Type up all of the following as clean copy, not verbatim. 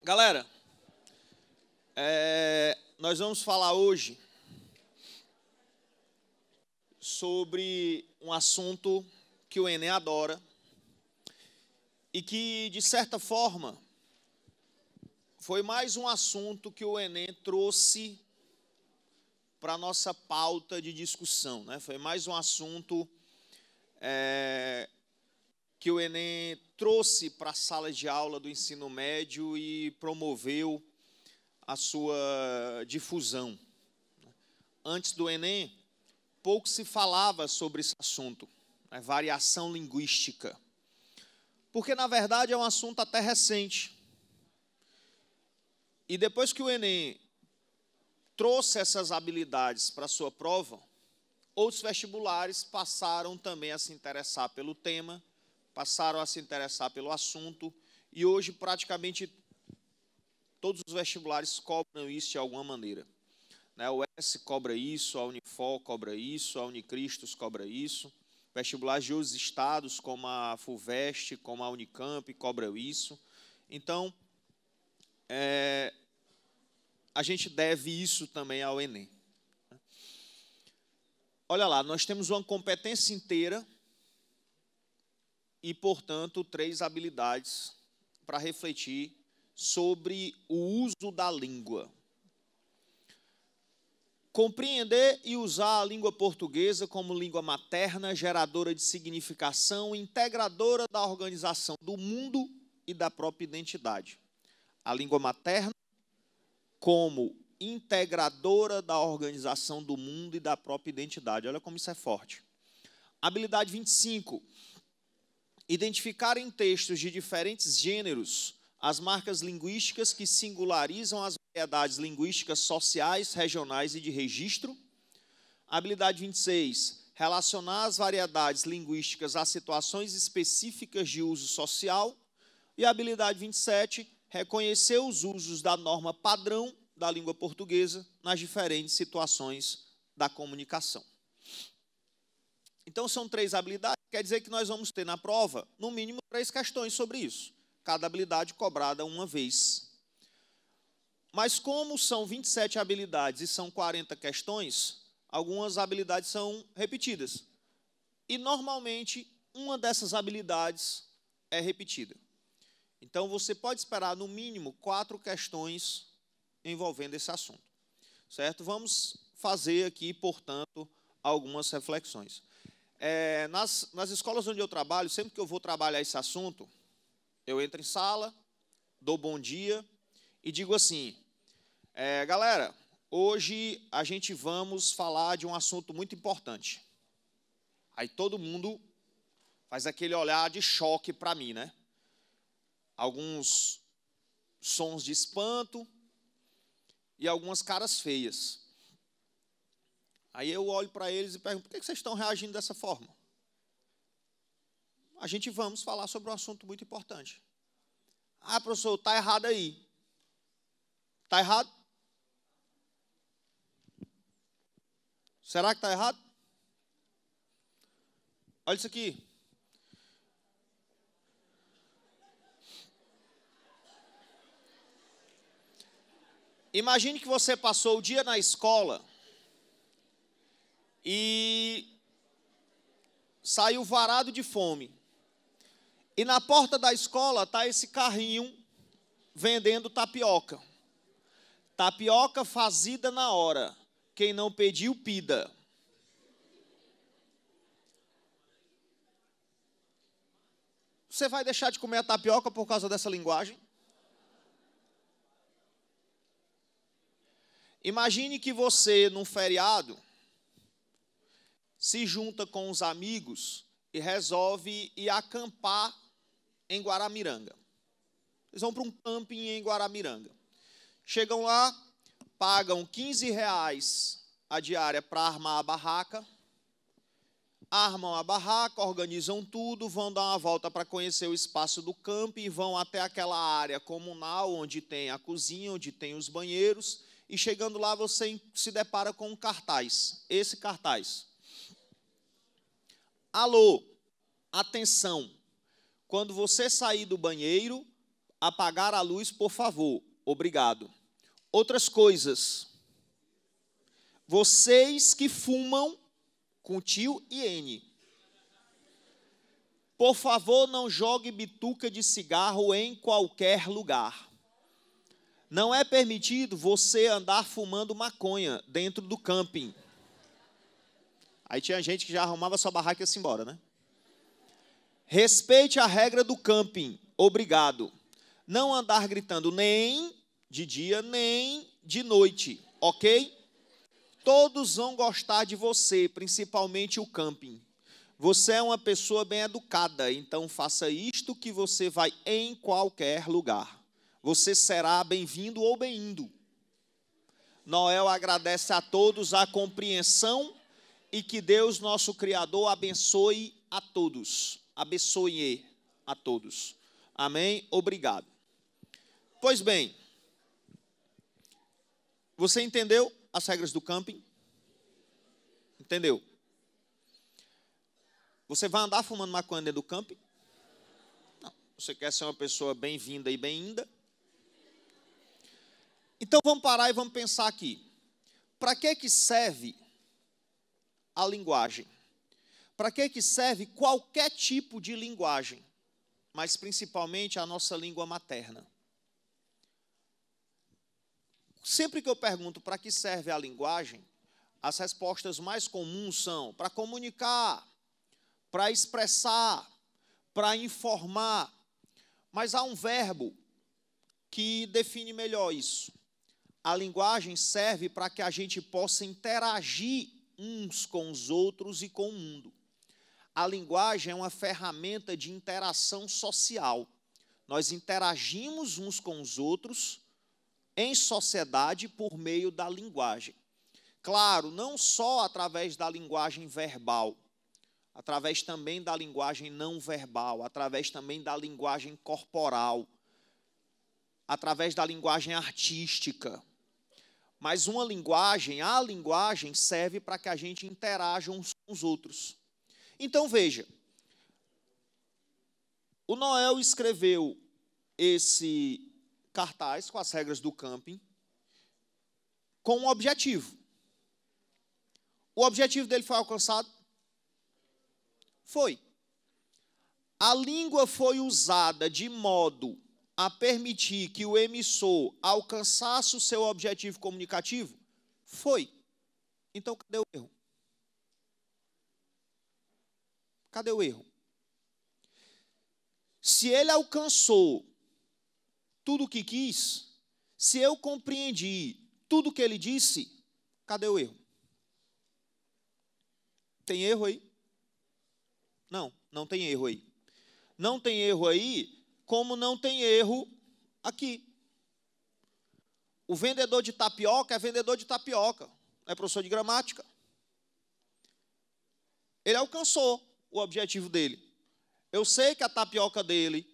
Galera, nós vamos falar hoje sobre um assunto que o Enem adora e que, de certa forma, foi mais um assunto que o Enem trouxe para a nossa pauta de discussão, né? Foi mais um assunto que o Enem trouxe para a sala de aula do ensino médio e promoveu a sua difusão. Antes do Enem, pouco se falava sobre esse assunto, né? Variação linguística. Porque, na verdade, é um assunto até recente. E depois que o Enem trouxe essas habilidades para a sua prova, outros vestibulares passaram também a se interessar pelo tema, passaram a se interessar pelo assunto, e hoje praticamente todos os vestibulares cobram isso de alguma maneira. O S cobra isso, a Unifor cobra isso, a Unicristos cobra isso, vestibulares de outros estados, como a FUVEST, como a Unicamp, cobram isso. Então, a gente deve isso também ao Enem. Olha lá, nós temos uma competência inteira e, portanto, 3 habilidades para refletir sobre o uso da língua. Compreender e usar a língua portuguesa como língua materna, geradora de significação, integradora da organização do mundo e da própria identidade. A língua materna como integradora da organização do mundo e da própria identidade. Olha como isso é forte. Habilidade 25. Identificar em textos de diferentes gêneros as marcas linguísticas que singularizam as variedades linguísticas sociais, regionais e de registro. Habilidade 26. Relacionar as variedades linguísticas a situações específicas de uso social. E a habilidade 27. Reconhecer os usos da norma padrão da língua portuguesa nas diferentes situações da comunicação. Então, são 3 habilidades, quer dizer que nós vamos ter na prova, no mínimo, 3 questões sobre isso. Cada habilidade cobrada uma vez. Mas como são 27 habilidades e são 40 questões, algumas habilidades são repetidas. E, normalmente, uma dessas habilidades é repetida. Então, você pode esperar, no mínimo, 4 questões envolvendo esse assunto. Certo? Vamos fazer aqui, portanto, algumas reflexões. Nas escolas onde eu trabalho, sempre que eu vou trabalhar esse assunto, eu entro em sala, dou bom dia e digo assim, galera, hoje a gente vamos falar de um assunto muito importante. Aí todo mundo faz aquele olhar de choque para mim, né? Alguns sons de espanto e algumas caras feias. Aí eu olho para eles e pergunto, por que vocês estão reagindo dessa forma? A gente vamos falar sobre um assunto muito importante. Ah, professor, está errado aí. Está errado? Será que está errado? Olha isso aqui. Imagine que você passou o dia na escola e saiu varado de fome. E na porta da escola está esse carrinho vendendo tapioca. Tapioca fazida na hora. Quem não pediu, pida. Você vai deixar de comer a tapioca por causa dessa linguagem? Imagine que você, num feriado, se junta com os amigos e resolve ir acampar em Guaramiranga. Eles vão para um camping em Guaramiranga. Chegam lá, pagam R$ 15 a diária para armar a barraca, armam a barraca, organizam tudo, vão dar uma volta para conhecer o espaço do camping, vão até aquela área comunal onde tem a cozinha, onde tem os banheiros, e chegando lá você se depara com um cartaz, esse cartaz. Alô, atenção, quando você sair do banheiro, Apagar a luz, por favor. Obrigado. Outras coisas. Vocês que fumam com tio e N. Por favor, não jogue bituca de cigarro em qualquer lugar. Não é permitido você andar fumando maconha dentro do camping. Aí tinha gente que já arrumava sua barraca e ia-se embora, né? Respeite a regra do camping. Obrigado. Não andar gritando nem de dia, nem de noite, ok? Todos vão gostar de você, principalmente o camping. Você é uma pessoa bem educada, então faça isto que você vai em qualquer lugar. Você será bem-vindo ou bem-indo. Noel agradece a todos a compreensão e que Deus, nosso Criador, abençoe a todos. Abençoe a todos. Amém? Obrigado. Pois bem, você entendeu as regras do camping? Entendeu? Você vai andar fumando maconha dentro do camping? Não. Você quer ser uma pessoa bem-vinda e bem-inda? Então vamos parar e vamos pensar aqui. Para que serve a linguagem? Para que serve qualquer tipo de linguagem? Mas principalmente a nossa língua materna. Sempre que eu pergunto para que serve a linguagem, as respostas mais comuns são para comunicar, para expressar, para informar. Mas há um verbo que define melhor isso. A linguagem serve para que a gente possa interagir uns com os outros e com o mundo. A linguagem é uma ferramenta de interação social. Nós interagimos uns com os outros em sociedade por meio da linguagem. Claro, não só através da linguagem verbal, através também da linguagem não verbal, através também da linguagem corporal, através da linguagem artística. Mas a linguagem serve para que a gente interaja uns com os outros. Então, veja, o Noel escreveu esse cartaz com as regras do camping com um objetivo. O objetivo dele foi alcançado? Foi. A língua foi usada de modo a permitir que o emissor alcançasse o seu objetivo comunicativo? Foi. Então, cadê o erro? Cadê o erro? Se ele alcançou tudo o que quis, se eu compreendi tudo o que ele disse, cadê o erro? Tem erro aí? Não, não tem erro aí. Não tem erro aí, como não tem erro aqui. O vendedor de tapioca é vendedor de tapioca, não é professor de gramática. Ele alcançou o objetivo dele. Eu sei que a tapioca dele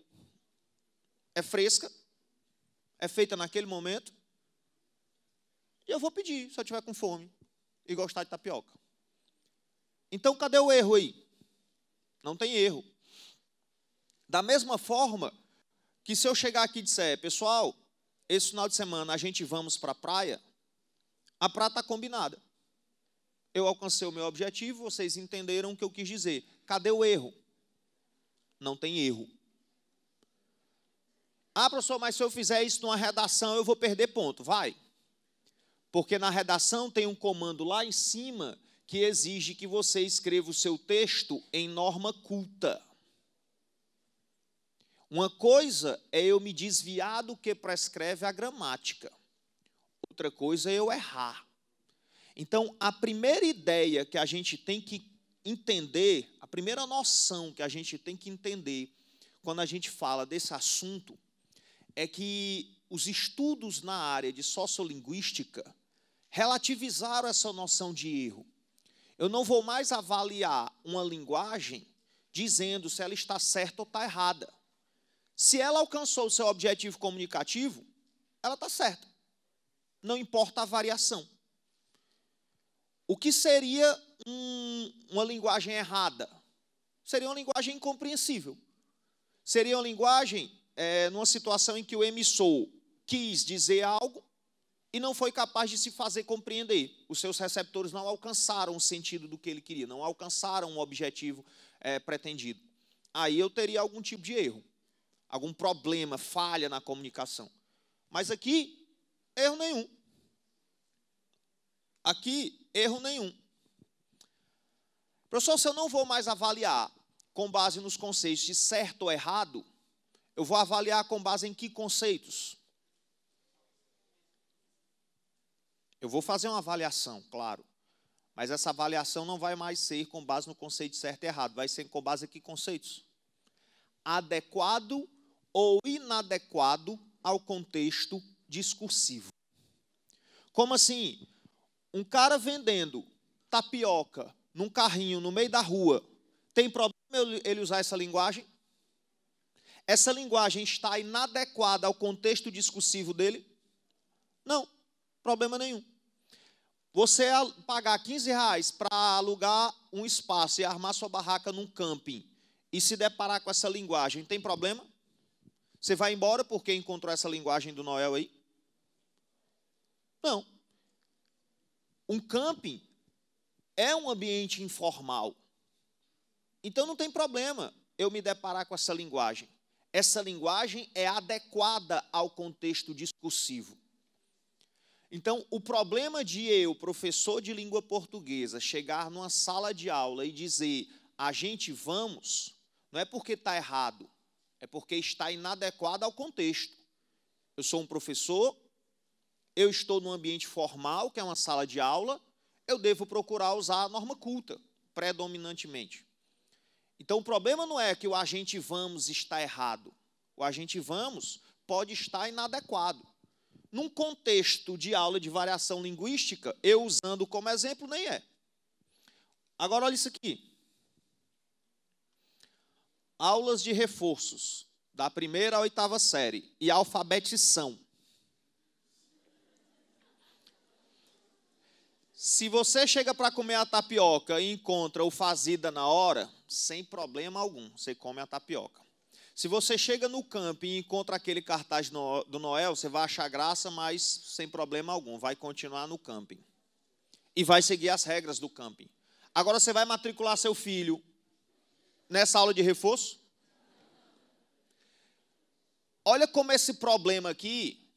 é fresca, é feita naquele momento, e eu vou pedir, se eu estiver com fome e gostar de tapioca. Então, cadê o erro aí? Não tem erro. Da mesma forma que se eu chegar aqui e disser, pessoal, esse final de semana a gente vamos para a praia está combinada. Eu alcancei o meu objetivo, vocês entenderam o que eu quis dizer. Cadê o erro? Não tem erro. Ah, professor, mas se eu fizer isso numa redação, eu vou perder ponto. Vai. Porque na redação tem um comando lá em cima que exige que você escreva o seu texto em norma culta. Uma coisa é eu me desviar do que prescreve a gramática. Outra coisa é eu errar. Então, a primeira ideia que a gente tem que entender, a primeira noção que a gente tem que entender quando a gente fala desse assunto, é que os estudos na área de sociolinguística relativizaram essa noção de erro. Eu não vou mais avaliar uma linguagem dizendo se ela está certa ou está errada. Se ela alcançou o seu objetivo comunicativo, ela está certa. Não importa a variação. O que seria uma linguagem errada? Seria uma linguagem incompreensível. Seria uma linguagem numa situação em que o emissor quis dizer algo e não foi capaz de se fazer compreender. Os seus receptores não alcançaram o sentido do que ele queria, não alcançaram o objetivo pretendido. Aí eu teria algum tipo de erro, algum problema, falha na comunicação. Mas aqui, erro nenhum. Aqui, erro nenhum. Professor, se eu não vou mais avaliar com base nos conceitos de certo ou errado, eu vou avaliar com base em que conceitos? Eu vou fazer uma avaliação, claro, mas essa avaliação não vai mais ser com base no conceito de certo e errado, vai ser com base em que conceitos? Adequado ou inadequado ao contexto discursivo. Como assim? Um cara vendendo tapioca num carrinho no meio da rua, tem problema ele usar essa linguagem? Essa linguagem está inadequada ao contexto discursivo dele? Não, problema nenhum. Você pagar R$15 para alugar um espaço e armar sua barraca num camping e se deparar com essa linguagem, tem problema? Você vai embora porque encontrou essa linguagem do Noel aí? Não. Um camping é um ambiente informal. Então não tem problema eu me deparar com essa linguagem. Essa linguagem é adequada ao contexto discursivo. Então, o problema de eu, professor de língua portuguesa, chegar numa sala de aula e dizer a gente vamos, não é porque está errado, é porque está inadequado ao contexto. Eu sou um professor, eu estou num ambiente formal, que é uma sala de aula, eu devo procurar usar a norma culta, predominantemente. Então, o problema não é que o a gente vamos está errado. O a gente vamos pode estar inadequado. Num contexto de aula de variação linguística, eu usando como exemplo, nem é. Agora, olha isso aqui. Aulas de reforços, da 1ª à 8ª série, e alfabetização. Se você chega para comer a tapioca e encontra o fazida na hora, sem problema algum, você come a tapioca. Se você chega no camping e encontra aquele cartaz do Noel, você vai achar graça, mas sem problema algum, vai continuar no camping. E vai seguir as regras do camping. Agora você vai matricular seu filho nessa aula de reforço? Olha como esse problema aqui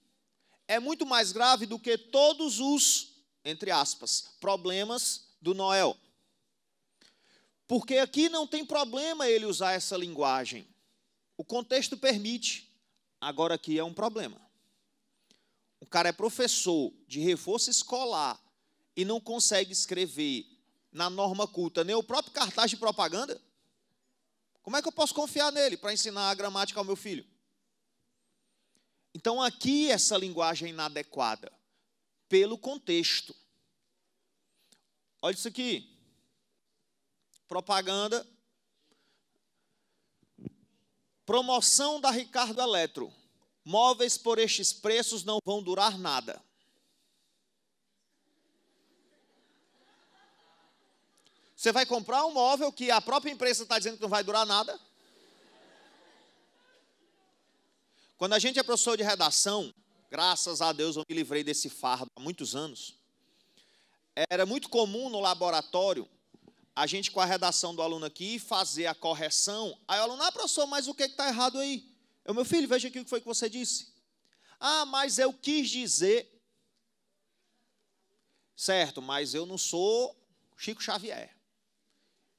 é muito mais grave do que todos os, entre aspas, problemas do Noel. Porque aqui não tem problema ele usar essa linguagem. O contexto permite. Agora aqui é um problema. O cara é professor de reforço escolar e não consegue escrever na norma culta nem o próprio cartaz de propaganda? Como é que eu posso confiar nele para ensinar a gramática ao meu filho? Então aqui essa linguagem é inadequada pelo contexto. Olha isso aqui. Propaganda. Promoção da Ricardo Eletro. Móveis por estes preços não vão durar nada. Você vai comprar um móvel que a própria empresa está dizendo que não vai durar nada? Quando a gente é professor de redação, graças a Deus eu me livrei desse fardo há muitos anos, era muito comum no laboratório a gente, com a redação do aluno aqui, fazer a correção. Aí o aluno, professor, mas o que está errado aí? Meu filho, veja aqui o que foi que você disse. Mas eu quis dizer. Certo, mas eu não sou Chico Xavier.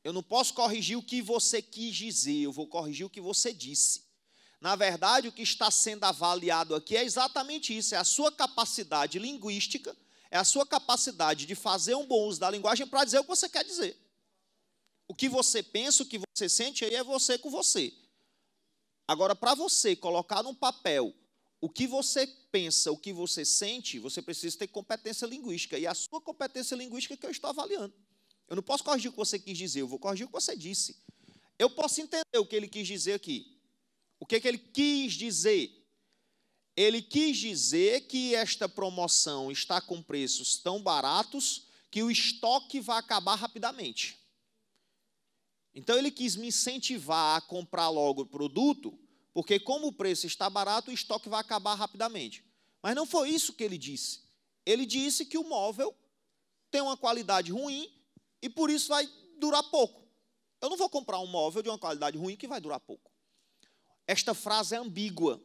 Eu não posso corrigir o que você quis dizer, eu vou corrigir o que você disse. Na verdade, o que está sendo avaliado aqui é exatamente isso, é a sua capacidade linguística, é a sua capacidade de fazer um bom uso da linguagem para dizer o que você quer dizer. O que você pensa, o que você sente, aí é você com você. Agora, para você colocar num papel o que você pensa, o que você sente, você precisa ter competência linguística. E a sua competência linguística é que eu estou avaliando. Eu não posso corrigir o que você quis dizer, eu vou corrigir o que você disse. Eu posso entender o que ele quis dizer aqui. O que ele quis dizer? Ele quis dizer que esta promoção está com preços tão baratos que o estoque vai acabar rapidamente. Então, ele quis me incentivar a comprar logo o produto Porque como o preço está barato, o estoque vai acabar rapidamente. Mas não foi isso que ele disse. Ele disse que o móvel tem uma qualidade ruim e por isso vai durar pouco. Eu não vou comprar um móvel de uma qualidade ruim que vai durar pouco. Esta frase é ambígua.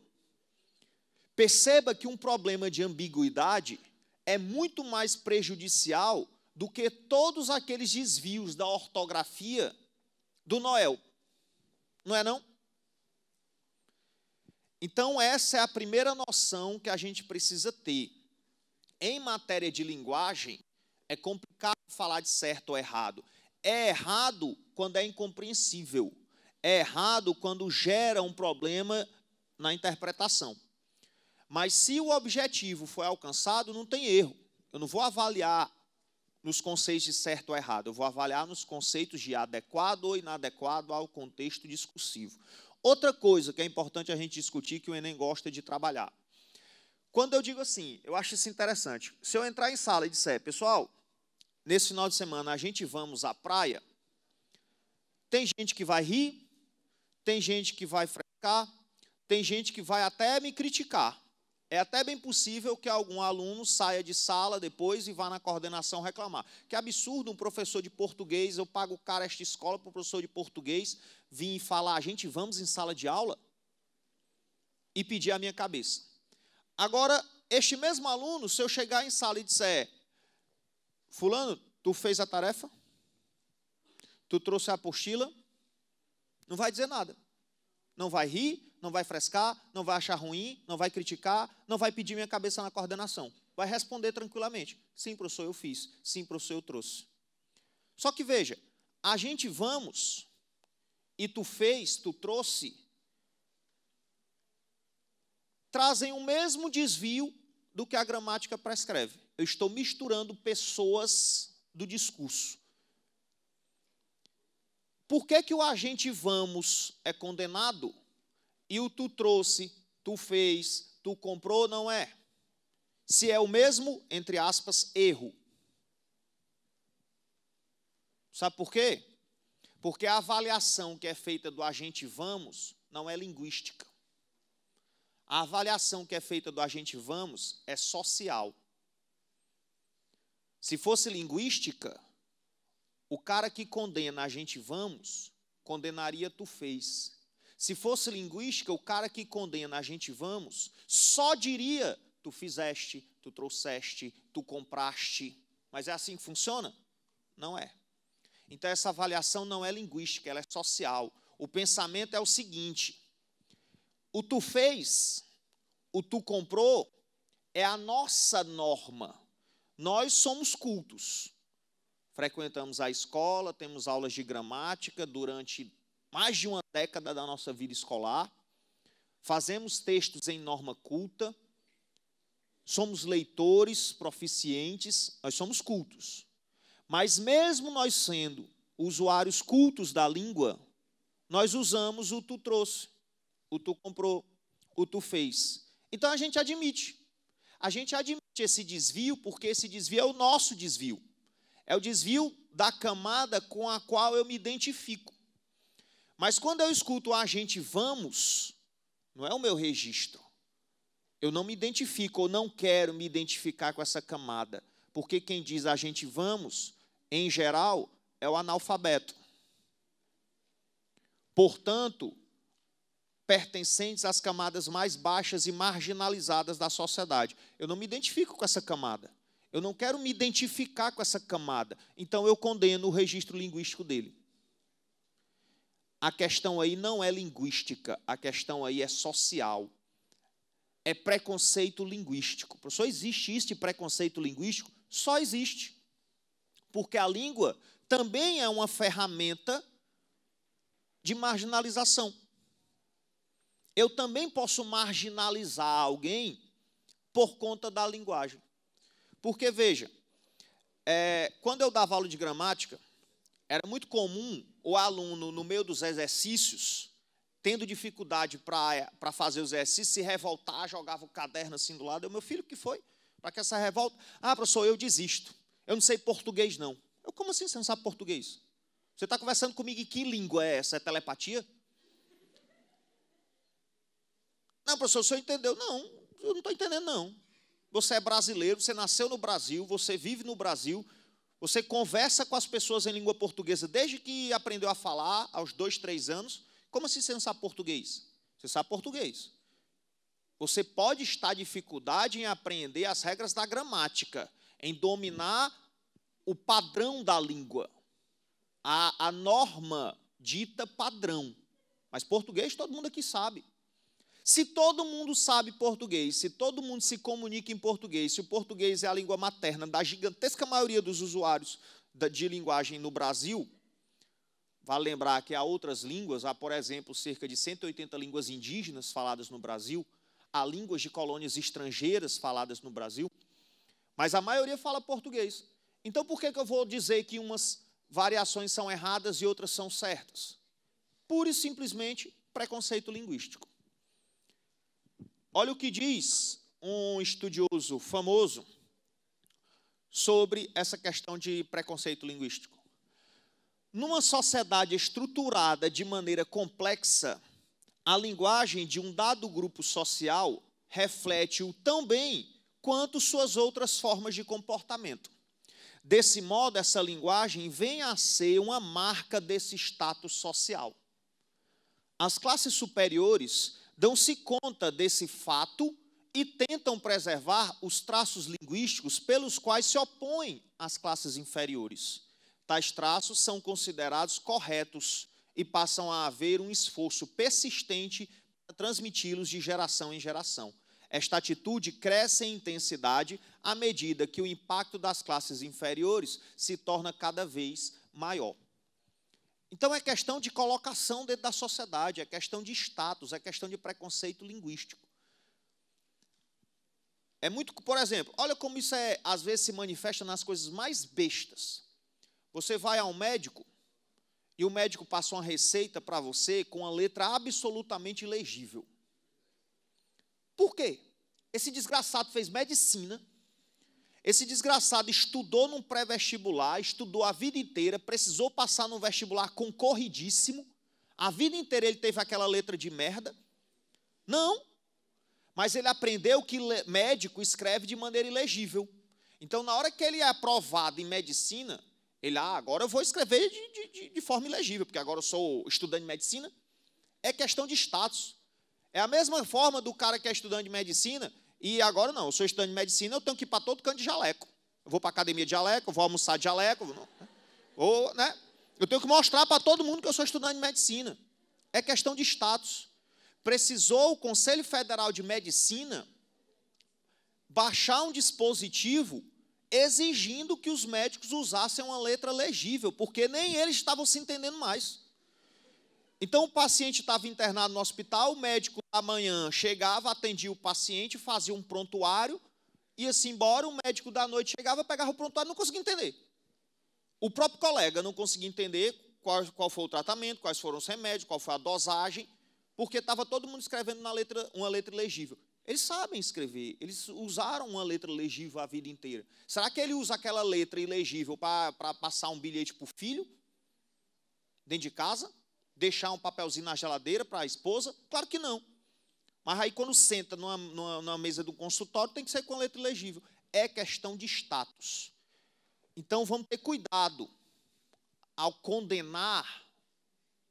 Perceba que um problema de ambiguidade é muito mais prejudicial do que todos aqueles desvios da ortografia do Noel. Não é não? Então, essa é a primeira noção que a gente precisa ter. Em matéria de linguagem, é complicado falar de certo ou errado. É errado quando é incompreensível. É errado quando gera um problema na interpretação. Mas se o objetivo foi alcançado, não tem erro. Eu não vou avaliar nos conceitos de certo ou errado. Eu vou avaliar nos conceitos de adequado ou inadequado ao contexto discursivo. Outra coisa que é importante a gente discutir, que o Enem gosta de trabalhar. Quando eu digo assim, eu acho isso interessante. Se eu entrar em sala e disser, pessoal, nesse final de semana a gente vamos à praia, tem gente que vai rir, tem gente que vai frescar, tem gente que vai até me criticar. É até bem possível que algum aluno saia de sala depois e vá na coordenação reclamar. Que absurdo um professor de português, eu pago caro esta escola para o professor de português vir e falar, a gente vamos em sala de aula e pedir a minha cabeça. Agora, este mesmo aluno, se eu chegar em sala e disser, fulano, tu fez a tarefa? Tu trouxe a apostila? Não vai dizer nada. Não vai rir, não vai frescar, não vai achar ruim, não vai criticar, não vai pedir minha cabeça na coordenação. Vai responder tranquilamente. Sim, professor, eu fiz. Sim, professor, eu trouxe. Só que veja, a gente vamos e tu fez, tu trouxe, trazem o mesmo desvio do que a gramática prescreve. Eu estou misturando pessoas do discurso. Por que que o agente vamos é condenado e o tu trouxe, tu fez, tu comprou não é? Se é o mesmo, entre aspas, erro. Sabe por quê? Porque a avaliação que é feita do agente vamos não é linguística. A avaliação que é feita do agente vamos é social. Se fosse linguística, o cara que condena a gente vamos, condenaria tu fez. Se fosse linguística, o cara que condena a gente vamos, só diria tu fizeste, tu trouxeste, tu compraste. Mas é assim que funciona? Não é. Então essa avaliação não é linguística, ela é social. O pensamento é o seguinte, o tu fez, o tu comprou, é a nossa norma. Nós somos cultos. Frequentamos a escola, temos aulas de gramática durante mais de uma década da nossa vida escolar, fazemos textos em norma culta, somos leitores proficientes, nós somos cultos. Mas mesmo nós sendo usuários cultos da língua, nós usamos o tu trouxe, o tu comprou, o tu fez. Então a gente admite esse desvio, porque esse desvio é o nosso desvio. É o desvio da camada com a qual eu me identifico. Mas quando eu escuto a gente vamos, não é o meu registro. Eu não me identifico ou não quero me identificar com essa camada. Porque quem diz a gente vamos, em geral, é o analfabeto. Portanto, pertencentes às camadas mais baixas e marginalizadas da sociedade. Eu não me identifico com essa camada. Eu não quero me identificar com essa camada. Então, eu condeno o registro linguístico dele. A questão aí não é linguística, a questão aí é social. É preconceito linguístico. Professor, existe isso de preconceito linguístico? Só existe. Porque a língua também é uma ferramenta de marginalização. Eu também posso marginalizar alguém por conta da linguagem. Porque, veja, quando eu dava aula de gramática, era muito comum o aluno, no meio dos exercícios, tendo dificuldade para fazer os exercícios, se revoltar, jogava o caderno assim do lado. Eu, meu filho, o que foi? Para que essa revolta? Ah, professor, eu desisto. Eu não sei português, não. Eu, como assim você não sabe português? Você está conversando comigo e que língua é essa? É telepatia? Não, professor, o senhor entendeu? Não, eu não estou entendendo, não. Você é brasileiro, você nasceu no Brasil, você vive no Brasil, você conversa com as pessoas em língua portuguesa desde que aprendeu a falar, aos 2, 3 anos. Como assim você não sabe português? Você sabe português. Você pode estar em dificuldade em aprender as regras da gramática, em dominar o padrão da língua, a norma dita padrão. Mas português todo mundo aqui sabe. Se todo mundo sabe português, se todo mundo se comunica em português, se o português é a língua materna da gigantesca maioria dos usuários de linguagem no Brasil, vale lembrar que há outras línguas, há, por exemplo, cerca de 180 línguas indígenas faladas no Brasil, há línguas de colônias estrangeiras faladas no Brasil, mas a maioria fala português. Então, por que eu vou dizer que umas variações são erradas e outras são certas? Pura e simplesmente preconceito linguístico. Olha o que diz um estudioso famoso sobre essa questão de preconceito linguístico. Numa sociedade estruturada de maneira complexa, a linguagem de um dado grupo social reflete-o tão bem quanto suas outras formas de comportamento. Desse modo, essa linguagem vem a ser uma marca desse status social. As classes superiores dão-se conta desse fato e tentam preservar os traços linguísticos pelos quais se opõem às classes inferiores. Tais traços são considerados corretos e passam a haver um esforço persistente para transmiti-los de geração em geração. Esta atitude cresce em intensidade à medida que o impacto das classes inferiores se torna cada vez maior. Então, é questão de colocação dentro da sociedade, é questão de status, é questão de preconceito linguístico. É muito, por exemplo, olha como isso às vezes se manifesta nas coisas mais bestas. Você vai ao médico e o médico passa uma receita para você com uma letra absolutamente ilegível. Por quê? Esse desgraçado fez medicina, esse desgraçado estudou num pré-vestibular, estudou a vida inteira, precisou passar num vestibular concorridíssimo, a vida inteira ele teve aquela letra de merda. Não, mas ele aprendeu que médico escreve de maneira ilegível. Então, na hora que ele é aprovado em medicina, ele, agora eu vou escrever de forma ilegível, porque agora eu sou estudante de medicina. É questão de status. É a mesma forma do cara que é estudante de medicina, e agora não, eu sou estudante de medicina, eu tenho que ir para todo canto de jaleco. Eu vou para a academia de jaleco, eu vou almoçar de jaleco, né? Eu tenho que mostrar para todo mundo que eu sou estudante de medicina. É questão de status. Precisou o Conselho Federal de Medicina baixar um dispositivo exigindo que os médicos usassem uma letra legível, porque nem eles estavam se entendendo mais. Então, o paciente estava internado no hospital, o médico da manhã chegava, atendia o paciente, fazia um prontuário, ia-se embora, o médico da noite chegava, pegava o prontuário e não conseguia entender. O próprio colega não conseguia entender qual foi o tratamento, quais foram os remédios, qual foi a dosagem, porque estava todo mundo escrevendo uma letra legível. Eles sabem escrever, eles usaram uma letra legível a vida inteira. Será que ele usa aquela letra ilegível para passar um bilhete para o filho, dentro de casa? Deixar um papelzinho na geladeira para a esposa? Claro que não. Mas aí quando senta numa mesa do consultório, tem que ser com a letra legível. É questão de status. Então vamos ter cuidado ao condenar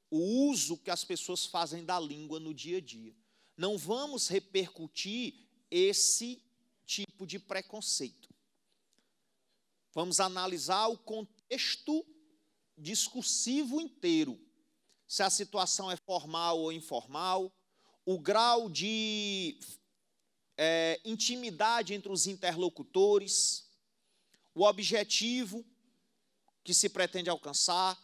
o uso que as pessoas fazem da língua no dia a dia. Não vamos repercutir esse tipo de preconceito. Vamos analisar o contexto discursivo inteiro. Se a situação é formal ou informal, o grau de intimidade entre os interlocutores, o objetivo que se pretende alcançar,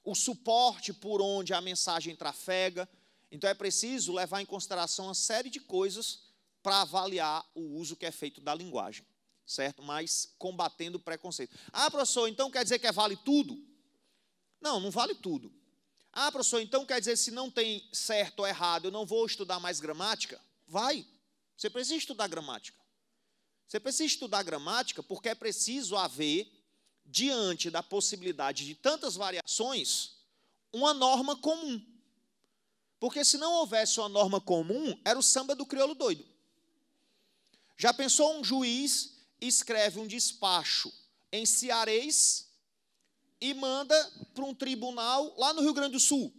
o suporte por onde a mensagem trafega. Então, é preciso levar em consideração uma série de coisas para avaliar o uso que é feito da linguagem, certo? Mas combatendo o preconceito. Ah, professor, então quer dizer que vale tudo? Não, não vale tudo. Ah, professor, então quer dizer se não tem certo ou errado, eu não vou estudar mais gramática? Vai, você precisa estudar gramática. Você precisa estudar gramática porque é preciso haver, diante da possibilidade de tantas variações, uma norma comum. Porque se não houvesse uma norma comum, era o samba do crioulo doido. Já pensou um juiz escreve um despacho em cearês e manda para um tribunal lá no Rio Grande do Sul?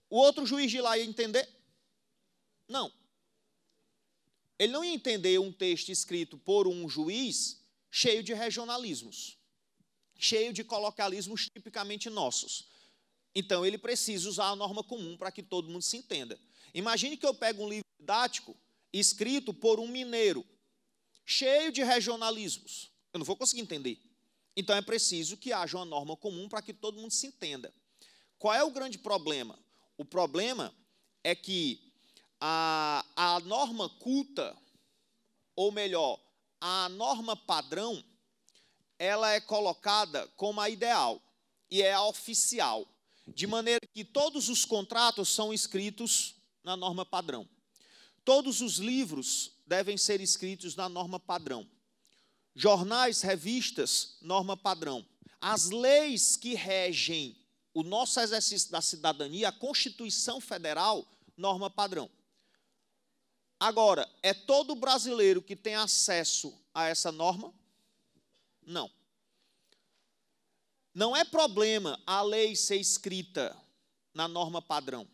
O outro juiz de lá ia entender? Não. Ele não ia entender um texto escrito por um juiz cheio de regionalismos, cheio de colocalismos tipicamente nossos. Então, ele precisa usar a norma comum para que todo mundo se entenda. Imagine que eu pego um livro didático escrito por um mineiro, cheio de regionalismos. Eu não vou conseguir entender. Então, é preciso que haja uma norma comum para que todo mundo se entenda. Qual é o grande problema? O problema é que a norma culta, ou melhor, a norma padrão, ela é colocada como a ideal e é a oficial, de maneira que todos os contratos são escritos na norma padrão. Todos os livros devem ser escritos na norma padrão. Jornais, revistas, norma padrão. As leis que regem o nosso exercício da cidadania, a Constituição Federal, norma padrão. Agora, é todo brasileiro que tem acesso a essa norma? Não. Não é problema a lei ser escrita na norma padrão.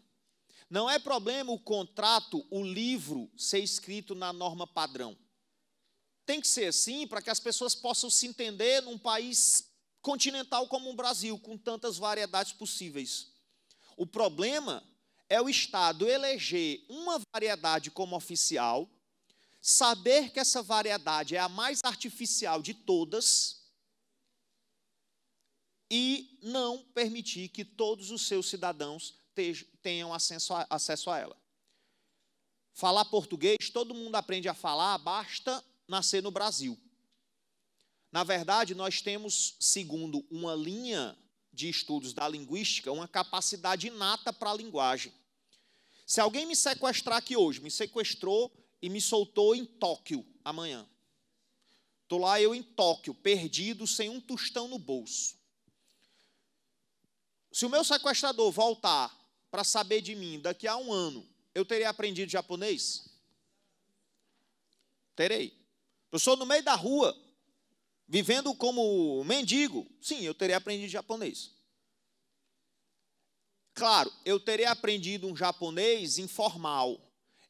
Não é problema o contrato, o livro, ser escrito na norma padrão. Tem que ser assim para que as pessoas possam se entender num país continental como o Brasil, com tantas variedades possíveis. O problema é o Estado eleger uma variedade como oficial, saber que essa variedade é a mais artificial de todas e não permitir que todos os seus cidadãos tenham acesso a ela. Falar português, todo mundo aprende a falar, basta nascer no Brasil. Na verdade, nós temos, segundo uma linha de estudos da linguística, uma capacidade inata para a linguagem. Se alguém me sequestrar aqui hoje, me sequestrou e me soltou em Tóquio amanhã. Estou lá eu em Tóquio, perdido, sem um tostão no bolso. Se o meu sequestrador voltar para saber de mim daqui a um ano, eu terei aprendido japonês? Terei. Eu sou no meio da rua, vivendo como mendigo. Sim, eu terei aprendido japonês. Claro, eu terei aprendido um japonês informal.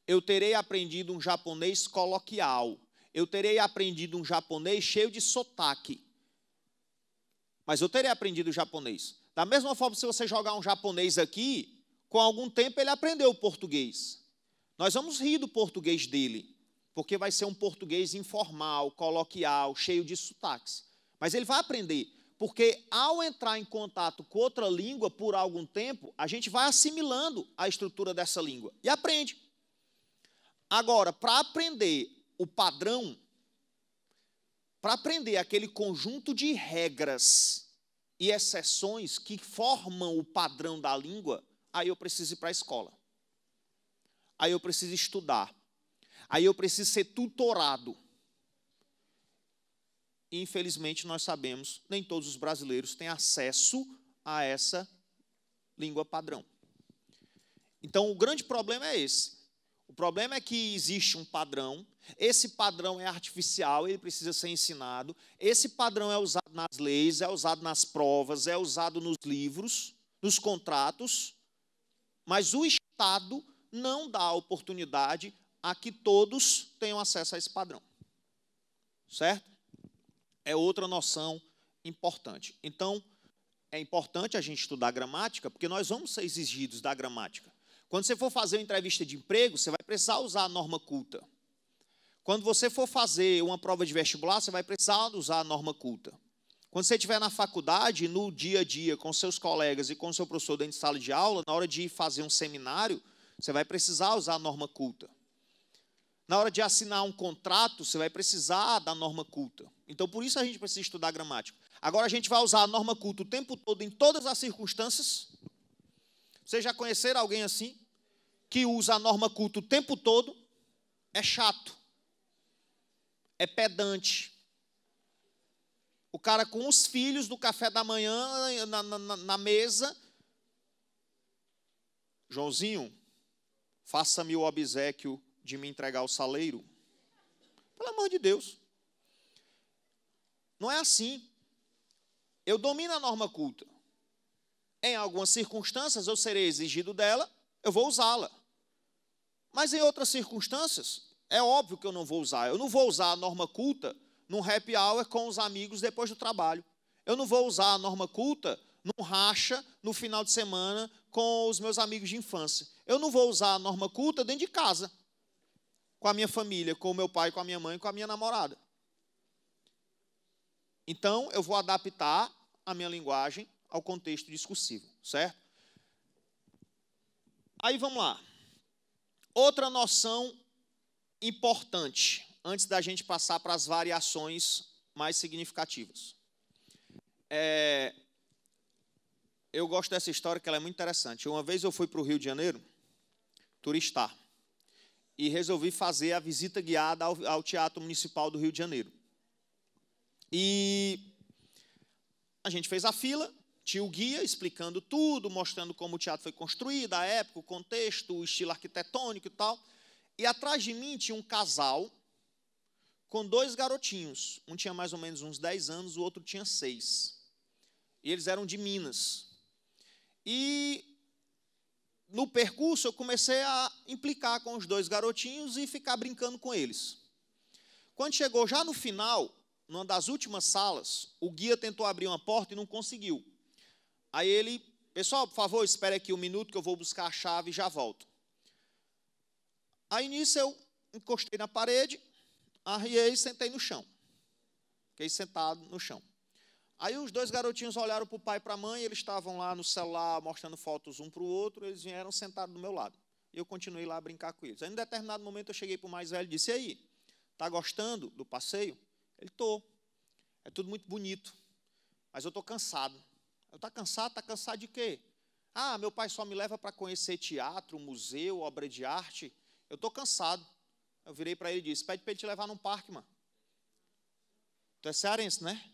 Eu terei aprendido um japonês coloquial. Eu terei aprendido um japonês cheio de sotaque. Mas eu terei aprendido japonês. Da mesma forma, se você jogar um japonês aqui, com algum tempo ele aprendeu o português. Nós vamos rir do português dele, porque vai ser um português informal, coloquial, cheio de sotaques. Mas ele vai aprender, porque ao entrar em contato com outra língua por algum tempo, a gente vai assimilando a estrutura dessa língua e aprende. Agora, para aprender o padrão, para aprender aquele conjunto de regras e exceções que formam o padrão da língua, aí eu preciso ir para a escola. Aí eu preciso estudar. Aí eu preciso ser tutorado. E, infelizmente, nós sabemos, nem todos os brasileiros têm acesso a essa língua padrão. Então, o grande problema é esse. O problema é que existe um padrão, esse padrão é artificial, ele precisa ser ensinado, esse padrão é usado nas leis, é usado nas provas, é usado nos livros, nos contratos, mas o Estado não dá oportunidade a que todos tenham acesso a esse padrão. Certo? É outra noção importante. Então, é importante a gente estudar gramática, porque nós vamos ser exigidos da gramática. Quando você for fazer uma entrevista de emprego, você vai precisar usar a norma culta. Quando você for fazer uma prova de vestibular, você vai precisar usar a norma culta. Quando você estiver na faculdade, no dia a dia, com seus colegas e com o seu professor dentro de sala de aula, na hora de fazer um seminário, você vai precisar usar a norma culta. Na hora de assinar um contrato, você vai precisar da norma culta. Então, por isso a gente precisa estudar gramática. Agora, a gente vai usar a norma culta o tempo todo, em todas as circunstâncias. Vocês já conheceram alguém assim? Que usa a norma culta o tempo todo? É chato. É pedante. O cara com os filhos do café da manhã na mesa, Joãozinho, faça-me o obséquio de me entregar o saleiro. Pelo amor de Deus. Não é assim. Eu domino a norma culta. Em algumas circunstâncias, eu serei exigido dela, eu vou usá-la. Mas em outras circunstâncias, é óbvio que eu não vou usar. Eu não vou usar a norma culta num happy hour com os amigos depois do trabalho. Eu não vou usar a norma culta num racha no final de semana com os meus amigos de infância. Eu não vou usar a norma culta dentro de casa, com a minha família, com o meu pai, com a minha mãe, com a minha namorada. Então, eu vou adaptar a minha linguagem ao contexto discursivo, certo? Aí, vamos lá. Outra noção importante, antes da gente passar para as variações mais significativas. Eu gosto dessa história, que ela é muito interessante. Uma vez eu fui para o Rio de Janeiro, turistar, e resolvi fazer a visita guiada ao Teatro Municipal do Rio de Janeiro. E a gente fez a fila, tinha o guia explicando tudo, mostrando como o teatro foi construído, a época, o contexto, o estilo arquitetônico e tal. E atrás de mim tinha um casal com 2 garotinhos. Um tinha mais ou menos uns 10 anos, o outro tinha 6. E eles eram de Minas. E no percurso eu comecei a implicar com os 2 garotinhos e ficar brincando com eles. Quando chegou já no final, numa das últimas salas, o guia tentou abrir uma porta e não conseguiu. Aí ele, pessoal, por favor, espere aqui 1 minuto que eu vou buscar a chave e já volto. Aí nisso eu encostei na parede, arriei e sentei no chão. Fiquei sentado no chão. Aí os 2 garotinhos olharam para o pai e para a mãe, eles estavam lá no celular mostrando fotos um para o outro, eles vieram sentados do meu lado. E eu continuei lá a brincar com eles. Aí, em determinado momento, eu cheguei para o mais velho e disse: e aí, está gostando do passeio? Ele: estou. É tudo muito bonito, mas eu estou cansado. Eu: está cansado? Está cansado de quê? Ah, meu pai só me leva para conhecer teatro, museu, obra de arte. Eu estou cansado. Eu virei para ele e disse: pede para ele te levar num parque, mano. Tu é cearense, né?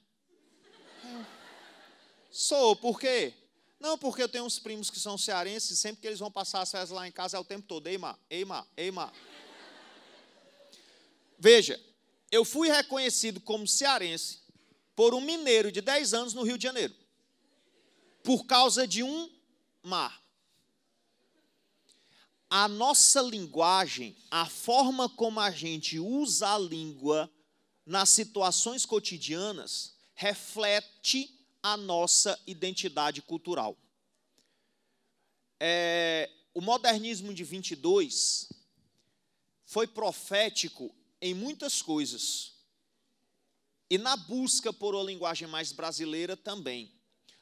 Sou, por quê? Não, porque eu tenho uns primos que são cearenses e sempre que eles vão passar as férias lá em casa é o tempo todo. Eima, eima, eima. Veja, eu fui reconhecido como cearense por um mineiro de 10 anos no Rio de Janeiro, por causa de um mar. A nossa linguagem, a forma como a gente usa a língua nas situações cotidianas, reflete a nossa identidade cultural. O modernismo de 22 foi profético em muitas coisas, e na busca por uma linguagem mais brasileira também.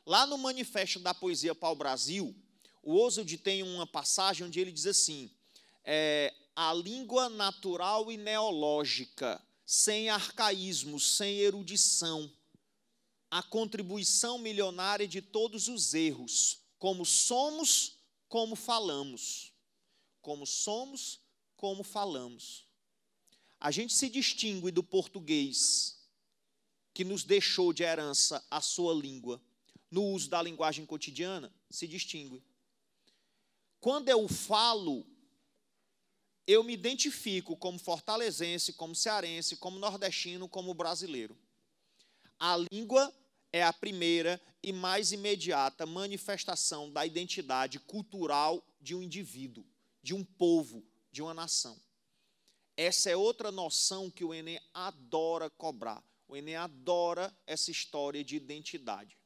Lá no Manifesto da Poesia para o Brasil, o Oswald tem uma passagem onde ele diz assim: a língua natural e neológica, sem arcaísmos, sem erudição, a contribuição milionária de todos os erros, como somos, como falamos. Como somos, como falamos. A gente se distingue do português, que nos deixou de herança a sua língua, no uso da linguagem cotidiana, se distingue. Quando eu falo, eu me identifico como fortalezense, como cearense, como nordestino, como brasileiro. A língua é a primeira e mais imediata manifestação da identidade cultural de um indivíduo, de um povo, de uma nação. Essa é outra noção que o Enem adora cobrar. O Enem adora essa história de identidade.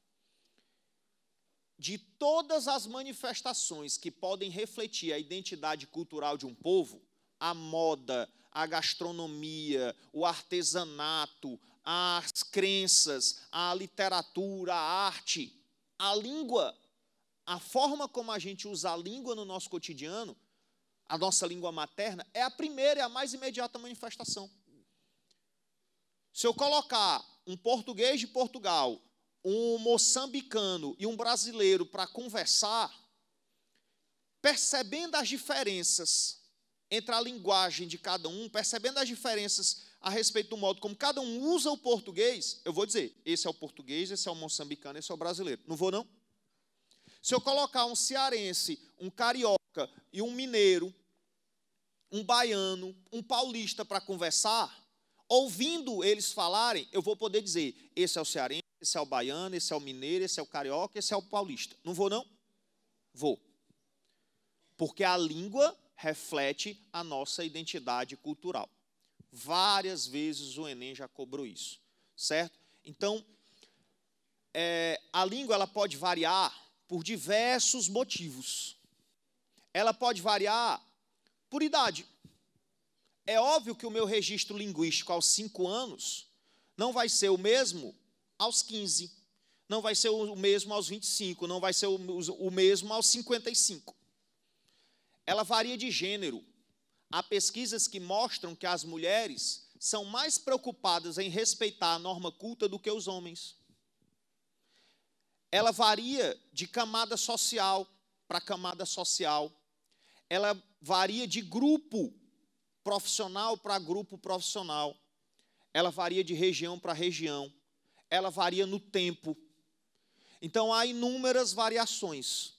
De todas as manifestações que podem refletir a identidade cultural de um povo, a moda, a gastronomia, o artesanato, as crenças, a literatura, a arte, a língua, a forma como a gente usa a língua no nosso cotidiano, a nossa língua materna, é a primeira e a mais imediata manifestação. Se eu colocar um português de Portugal, um moçambicano e um brasileiro para conversar, percebendo as diferenças entre a linguagem de cada um, percebendo as diferenças a respeito do modo como cada um usa o português, eu vou dizer: esse é o português, esse é o moçambicano, esse é o brasileiro. Não vou, não? Se eu colocar um cearense, um carioca e um mineiro, um baiano, um paulista para conversar, ouvindo eles falarem, eu vou poder dizer, esse é o cearense, esse é o baiano, esse é o mineiro, esse é o carioca, esse é o paulista. Não vou, não? Vou. Porque a língua reflete a nossa identidade cultural. Várias vezes o Enem já cobrou isso, certo? Então, a língua ela pode variar por diversos motivos. Ela pode variar por idade. É óbvio que o meu registro linguístico aos 5 anos não vai ser o mesmo aos 15, não vai ser o mesmo aos 25, não vai ser o mesmo aos 55. Ela varia de gênero. Há pesquisas que mostram que as mulheres são mais preocupadas em respeitar a norma culta do que os homens. Ela varia de camada social para camada social. Ela varia de grupo profissional para grupo profissional. Ela varia de região para região. Ela varia no tempo. Então, há inúmeras variações,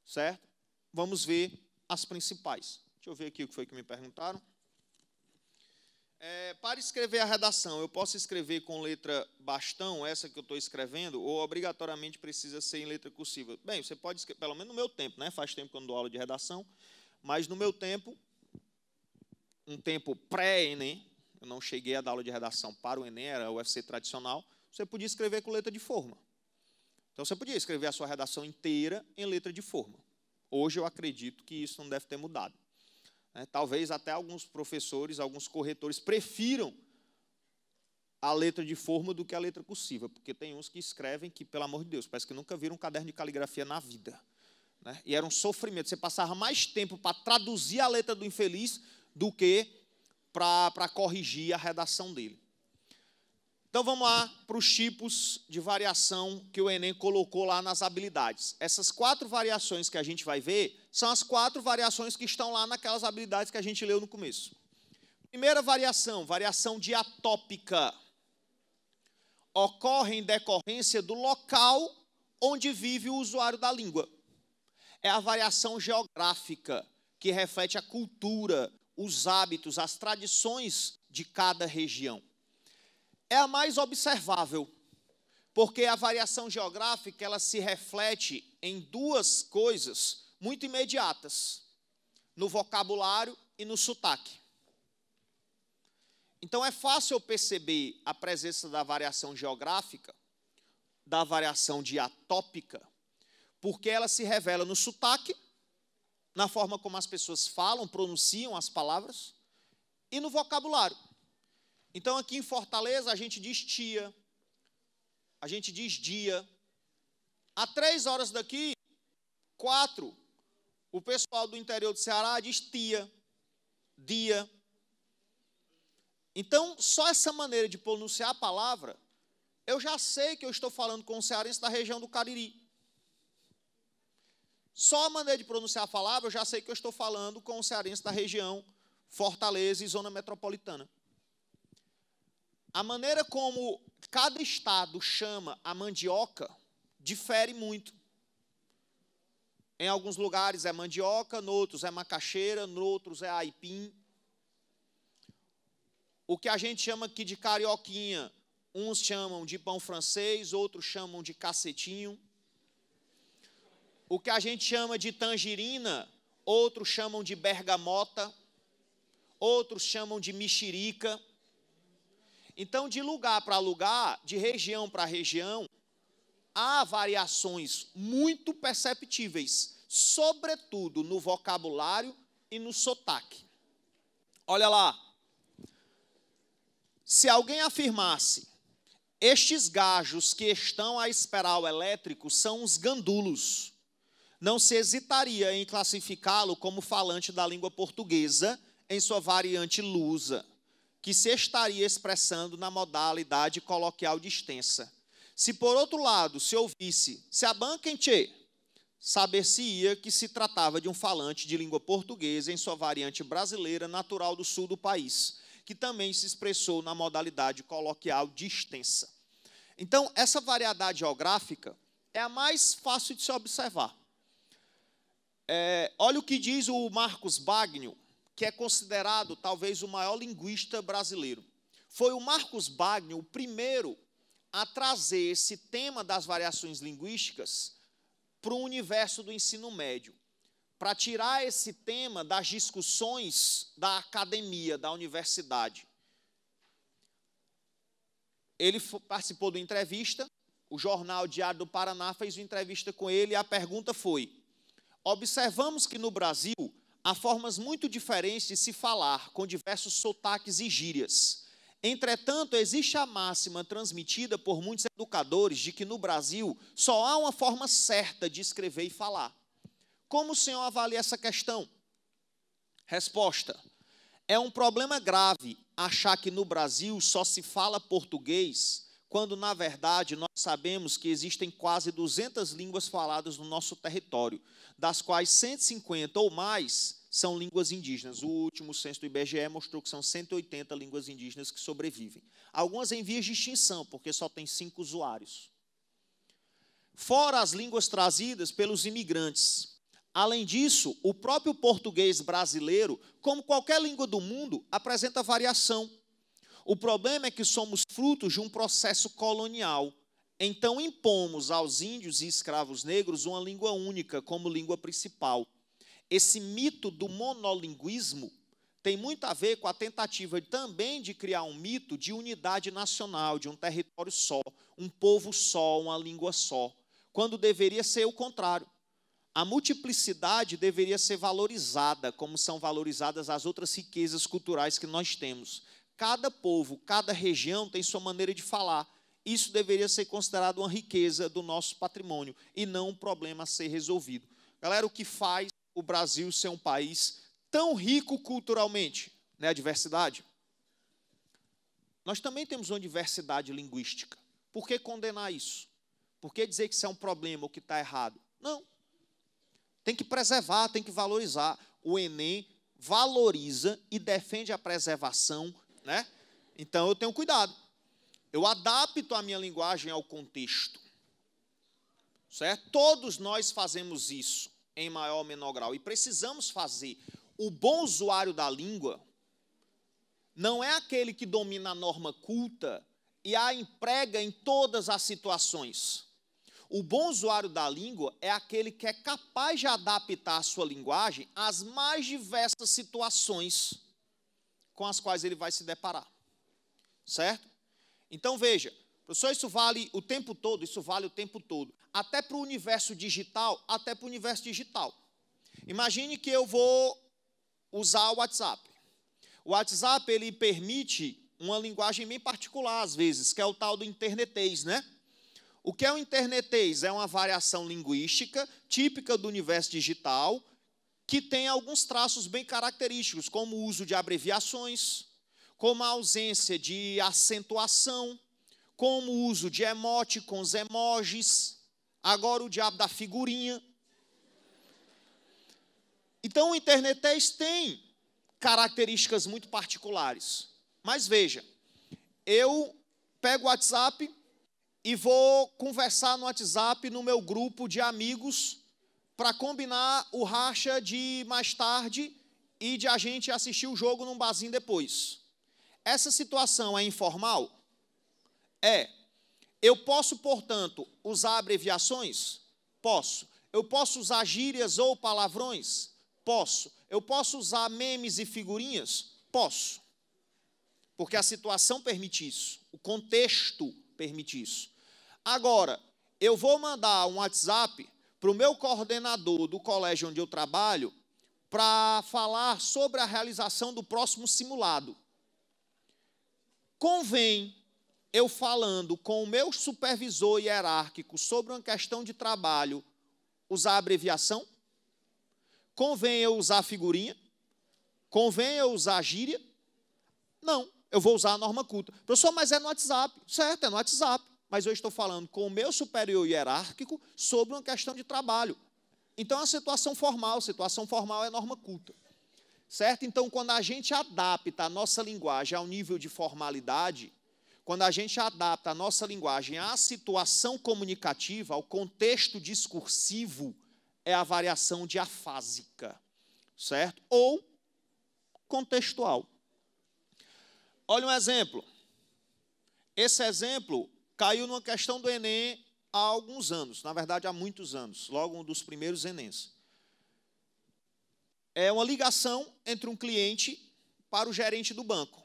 certo? Vamos ver as principais. Deixa eu ver aqui o que foi que me perguntaram. Para escrever a redação, eu posso escrever com letra bastão, essa que eu estou escrevendo, ou obrigatoriamente precisa ser em letra cursiva? Bem, você pode escrever, pelo menos no meu tempo, né? Faz tempo que eu não dou aula de redação, mas no meu tempo, um tempo pré-ENEM, eu não cheguei a dar aula de redação para o ENEM, era o UFC tradicional, você podia escrever com letra de forma. Então, você podia escrever a sua redação inteira em letra de forma. Hoje, eu acredito que isso não deve ter mudado. Talvez até alguns professores, alguns corretores prefiram a letra de forma do que a letra cursiva, porque tem uns que escrevem que, pelo amor de Deus, parece que nunca viram um caderno de caligrafia na vida. E era um sofrimento. Você passava mais tempo para traduzir a letra do infeliz do que para corrigir a redação dele. Então, vamos lá para os tipos de variação que o Enem colocou lá nas habilidades. Essas 4 variações que a gente vai ver são as 4 variações que estão lá naquelas habilidades que a gente leu no começo. Primeira variação, variação diatópica. Ocorre em decorrência do local onde vive o usuário da língua. É a variação geográfica, que reflete a cultura, os hábitos, as tradições de cada região. É a mais observável, porque a variação geográfica ela se reflete em 2 coisas muito imediatas, no vocabulário e no sotaque. Então, é fácil perceber a presença da variação geográfica, da variação diatópica, porque ela se revela no sotaque, na forma como as pessoas falam, pronunciam as palavras, e no vocabulário. Então, aqui em Fortaleza, a gente diz tia, a gente diz dia. A 3 horas daqui, 4, o pessoal do interior do Ceará diz tia, dia. Então, só essa maneira de pronunciar a palavra, eu já sei que eu estou falando com um cearense da região do Cariri. Só a maneira de pronunciar a palavra, eu já sei que eu estou falando com um cearense da região Fortaleza e zona metropolitana. A maneira como cada estado chama a mandioca difere muito. Em alguns lugares é mandioca, noutros é macaxeira, noutros é aipim. O que a gente chama aqui de carioquinha, uns chamam de pão francês, outros chamam de cacetinho. O que a gente chama de tangerina, outros chamam de bergamota, outros chamam de mexerica. Então, de lugar para lugar, de região para região, há variações muito perceptíveis, sobretudo no vocabulário e no sotaque. Olha lá. Se alguém afirmasse, estes gajos que estão a esperar o elétrico são os gandulos, não se hesitaria em classificá-lo como falante da língua portuguesa em sua variante lusa, que se estaria expressando na modalidade coloquial de extensa. Se, por outro lado, se ouvisse, se abanquem, tchê, saber-se-ia que se tratava de um falante de língua portuguesa em sua variante brasileira natural do sul do país, que também se expressou na modalidade coloquial de extensa. Então, essa variedade geográfica é a mais fácil de se observar. Olha o que diz o Marcos Bagno, que é considerado talvez o maior linguista brasileiro. Foi o Marcos Bagno o primeiro a trazer esse tema das variações linguísticas para o universo do ensino médio, para tirar esse tema das discussões da academia, da universidade. Ele participou de uma entrevista, o jornal Diário do Paraná fez uma entrevista com ele e a pergunta foi: observamos que no Brasil há formas muito diferentes de se falar, com diversos sotaques e gírias. Entretanto, existe a máxima transmitida por muitos educadores de que no Brasil só há uma forma certa de escrever e falar. Como o senhor avalia essa questão? Resposta: é um problema grave achar que no Brasil só se fala português, quando, na verdade, nós sabemos que existem quase 200 línguas faladas no nosso território, das quais 150 ou mais são línguas indígenas. O último censo do IBGE mostrou que são 180 línguas indígenas que sobrevivem. Algumas em vias de extinção, porque só tem 5 usuários. Fora as línguas trazidas pelos imigrantes. Além disso, o próprio português brasileiro, como qualquer língua do mundo, apresenta variação. O problema é que somos frutos de um processo colonial. Então, impomos aos índios e escravos negros uma língua única como língua principal. Esse mito do monolinguismo tem muito a ver com a tentativa também de criar um mito de unidade nacional, de um território só, um povo só, uma língua só, quando deveria ser o contrário. A multiplicidade deveria ser valorizada, como são valorizadas as outras riquezas culturais que nós temos. Cada povo, cada região tem sua maneira de falar. Isso deveria ser considerado uma riqueza do nosso patrimônio e não um problema a ser resolvido. Galera, o que faz o Brasil ser um país tão rico culturalmente, né, a diversidade? Nós também temos uma diversidade linguística. Por que condenar isso? Por que dizer que isso é um problema ou que está errado? Não. Tem que preservar, tem que valorizar. O Enem valoriza e defende a preservação, né? Então eu tenho cuidado. Eu adapto a minha linguagem ao contexto. Certo? Todos nós fazemos isso, em maior ou menor grau, e precisamos fazer. O bom usuário da língua não é aquele que domina a norma culta e a emprega em todas as situações. O bom usuário da língua é aquele que é capaz de adaptar a sua linguagem às mais diversas situações com as quais ele vai se deparar. Certo? Então, veja, professor, isso vale o tempo todo? Isso vale o tempo todo. Até para o universo digital, até para o universo digital. Imagine que eu vou usar o WhatsApp. O WhatsApp, ele permite uma linguagem bem particular, às vezes, que é o tal do internetês, né? O que é o internetês? É uma variação linguística típica do universo digital, que tem alguns traços bem característicos, como o uso de abreviações, como a ausência de acentuação, como o uso de emoticons, emojis, agora o diabo da figurinha. Então, o internetês tem características muito particulares. Mas veja, eu pego o WhatsApp e vou conversar no WhatsApp no meu grupo de amigos para combinar o racha de mais tarde e de a gente assistir o jogo num barzinho depois. Essa situação é informal? É. Eu posso, portanto, usar abreviações? Posso. Eu posso usar gírias ou palavrões? Posso. Eu posso usar memes e figurinhas? Posso. Porque a situação permite isso. O contexto permite isso. Agora, eu vou mandar um WhatsApp para o meu coordenador do colégio onde eu trabalho para falar sobre a realização do próximo simulado. Convém eu falando com o meu supervisor hierárquico sobre uma questão de trabalho usar abreviação? Convém eu usar figurinha? Convém eu usar gíria? Não, eu vou usar a norma culta. Professor, mas é no WhatsApp. Certo, é no WhatsApp. Mas eu estou falando com o meu superior hierárquico sobre uma questão de trabalho. Então, é uma situação formal é norma culta. Certo? Então, quando a gente adapta a nossa linguagem ao nível de formalidade, quando a gente adapta a nossa linguagem à situação comunicativa, ao contexto discursivo, é a variação diafásica, certo? Ou contextual. Olha um exemplo. Esse exemplo caiu numa questão do Enem há alguns anos, na verdade há muitos anos, logo um dos primeiros Enems. É uma ligação entre um cliente para o gerente do banco.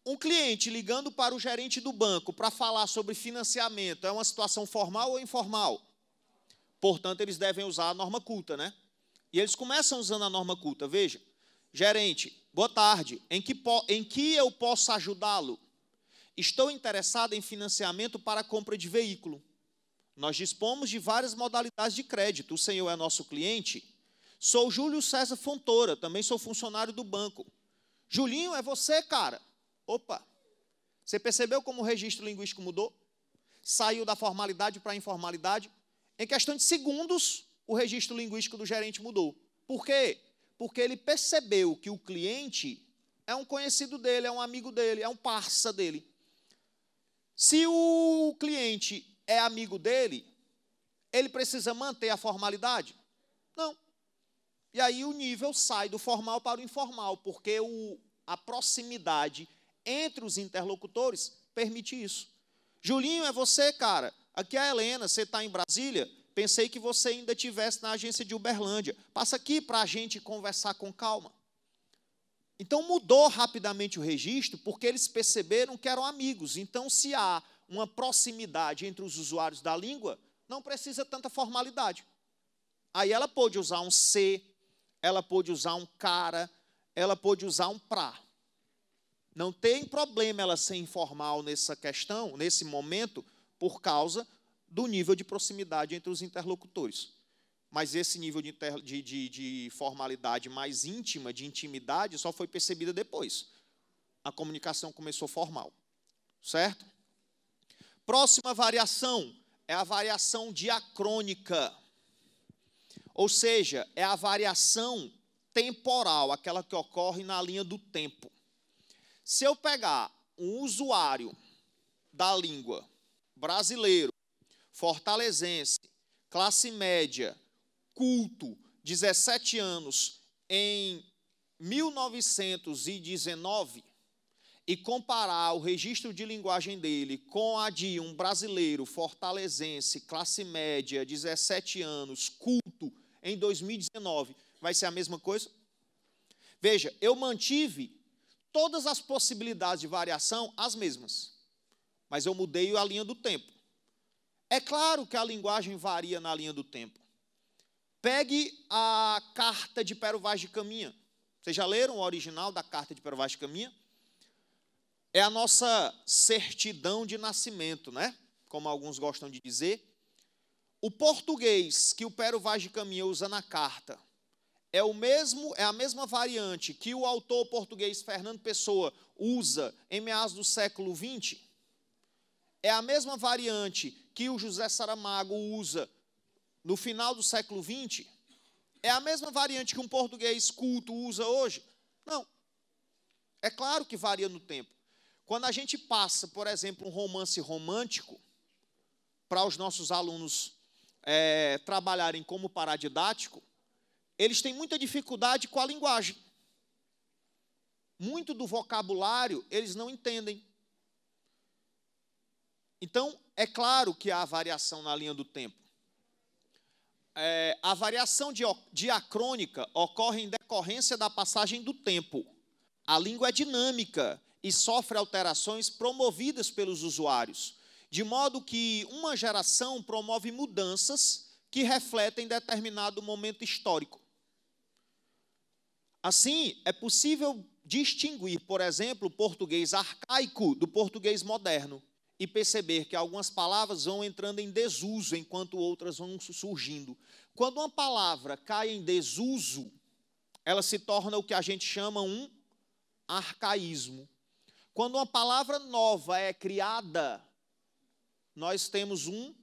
Um cliente ligando para o gerente do banco para falar sobre financiamento é uma situação formal ou informal? Portanto, eles devem usar a norma culta, né? E eles começam usando a norma culta. Veja, gerente, boa tarde, em que eu posso ajudá-lo? Estou interessado em financiamento para a compra de veículo. Nós dispomos de várias modalidades de crédito. O senhor é nosso cliente? Sou Júlio César Fontoura, também sou funcionário do banco. Julinho, é você, cara? Opa, você percebeu como o registro linguístico mudou? Saiu da formalidade para a informalidade. Em questão de segundos, o registro linguístico do gerente mudou. Por quê? Porque ele percebeu que o cliente é um conhecido dele, é um amigo dele, é um parça dele. Se o cliente é amigo dele, ele precisa manter a formalidade? Não. E aí o nível sai do formal para o informal, porque a proximidade entre os interlocutores permite isso. Julinho, é você, cara? Aqui é a Helena, você está em Brasília? Pensei que você ainda estivesse na agência de Uberlândia. Passa aqui para a gente conversar com calma. Então mudou rapidamente o registro, porque eles perceberam que eram amigos. Então, se há uma proximidade entre os usuários da língua, não precisa tanta formalidade. Aí ela pôde usar um se, ela pôde usar um cara, ela pôde usar um pra. Não tem problema ela ser informal nessa questão, nesse momento, por causa do nível de proximidade entre os interlocutores. Mas esse nível de formalidade mais íntima, de intimidade, só foi percebida depois. A comunicação começou formal. Certo? Próxima variação é a variação diacrônica. Ou seja, é a variação temporal, aquela que ocorre na linha do tempo. Se eu pegar um usuário da língua brasileiro, fortalezense, classe média, culto, 17 anos, em 1919, e comparar o registro de linguagem dele com a de um brasileiro, fortalezense, classe média, 17 anos, culto, em 2019, vai ser a mesma coisa? Veja, eu mantive todas as possibilidades de variação as mesmas, mas eu mudei a linha do tempo. É claro que a linguagem varia na linha do tempo. Pegue a carta de Pero Vaz de Caminha. Vocês já leram o original da carta de Pero Vaz de Caminha? É a nossa certidão de nascimento, né? Como alguns gostam de dizer. O português que o Pero Vaz de Caminha usa na carta é a mesma variante que o autor português Fernando Pessoa usa em meados do século XX. É a mesma variante que o José Saramago usa no final do século XX. É a mesma variante que um português culto usa hoje? Não. É claro que varia no tempo. Quando a gente passa, por exemplo, um romance romântico, para os nossos alunos trabalharem como paradidático, eles têm muita dificuldade com a linguagem. Muito do vocabulário eles não entendem. Então, é claro que há variação na linha do tempo. A variação diacrônica ocorre em decorrência da passagem do tempo. A língua é dinâmica e sofre alterações promovidas pelos usuários, de modo que uma geração promove mudanças que refletem determinado momento histórico. Assim, é possível distinguir, por exemplo, o português arcaico do português moderno e perceber que algumas palavras vão entrando em desuso enquanto outras vão surgindo. Quando uma palavra cai em desuso, ela se torna o que a gente chama um arcaísmo. Quando uma palavra nova é criada, nós temos um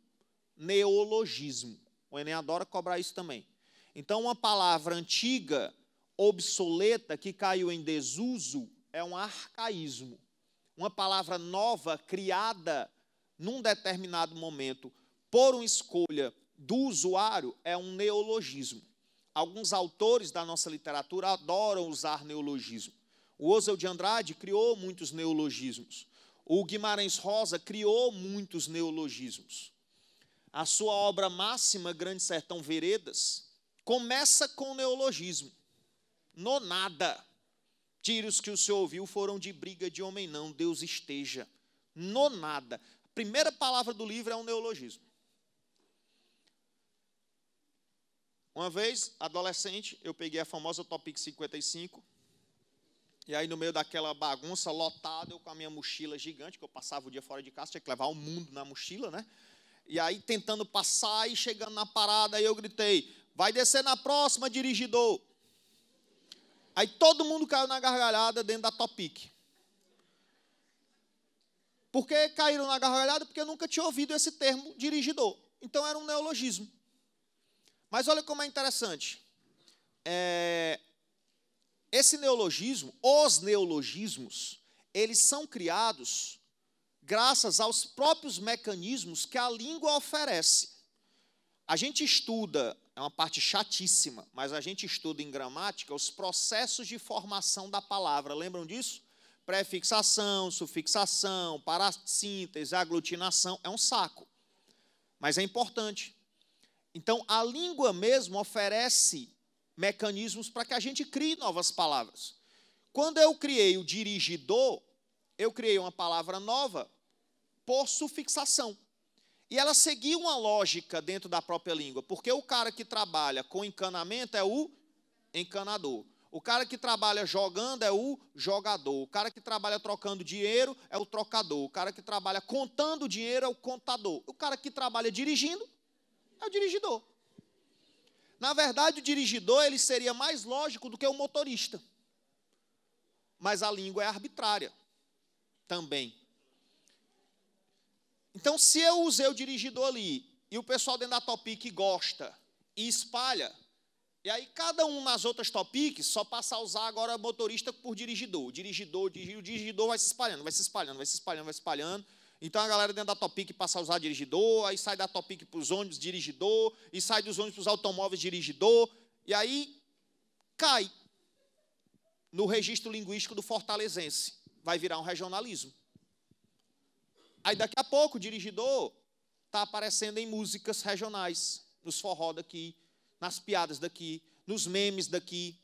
neologismo. O Enem adora cobrar isso também. Então, uma palavra antiga, obsoleta, que caiu em desuso, é um arcaísmo. Uma palavra nova, criada num determinado momento, por uma escolha do usuário é um neologismo. Alguns autores da nossa literatura adoram usar neologismo. O Oswald de Andrade criou muitos neologismos. O Guimarães Rosa criou muitos neologismos. A sua obra máxima, Grande Sertão Veredas, começa com neologismo. No nada. Tiros que o senhor ouviu foram de briga de homem não, Deus esteja. No nada. A primeira palavra do livro é um neologismo. Uma vez, adolescente, eu peguei a famosa Topic 55, e aí no meio daquela bagunça lotada, eu com a minha mochila gigante, que eu passava o dia fora de casa, tinha que levar o mundo na mochila, né? E aí tentando passar e chegando na parada, aí eu gritei, vai descer na próxima, dirigidor. Aí todo mundo caiu na gargalhada dentro da Topic. Por que caíram na gargalhada? Porque eu nunca tinha ouvido esse termo, dirigidor. Então era um neologismo. Mas olha como é interessante. Esse neologismo, os neologismos, eles são criados graças aos próprios mecanismos que a língua oferece. A gente estuda, é uma parte chatíssima, mas a gente estuda em gramática os processos de formação da palavra. Lembram disso? Prefixação, sufixação, parassíntese, aglutinação. É um saco, mas é importante. Então, a língua mesmo oferece mecanismos para que a gente crie novas palavras. Quando eu criei o dirigidor, eu criei uma palavra nova por sufixação. E ela seguia uma lógica dentro da própria língua, porque o cara que trabalha com encanamento é o encanador. O cara que trabalha jogando é o jogador. O cara que trabalha trocando dinheiro é o trocador. O cara que trabalha contando dinheiro é o contador. O cara que trabalha dirigindo é o dirigidor. Na verdade, o dirigidor ele seria mais lógico do que o motorista. Mas a língua é arbitrária também. Então, se eu usei o dirigidor ali, e o pessoal dentro da Topic gosta e espalha, e aí cada um nas outras Topics só passa a usar agora motorista por dirigidor. O dirigidor vai se espalhando, vai se espalhando, vai se espalhando, vai se espalhando. Então a galera dentro da Topic passa a usar dirigidor, aí sai da Topic para os ônibus dirigidor, e sai dos ônibus para os automóveis dirigidor, e aí cai no registro linguístico do fortalezense. Vai virar um regionalismo. Aí daqui a pouco o dirigidor está aparecendo em músicas regionais, nos forró daqui, nas piadas daqui, nos memes daqui.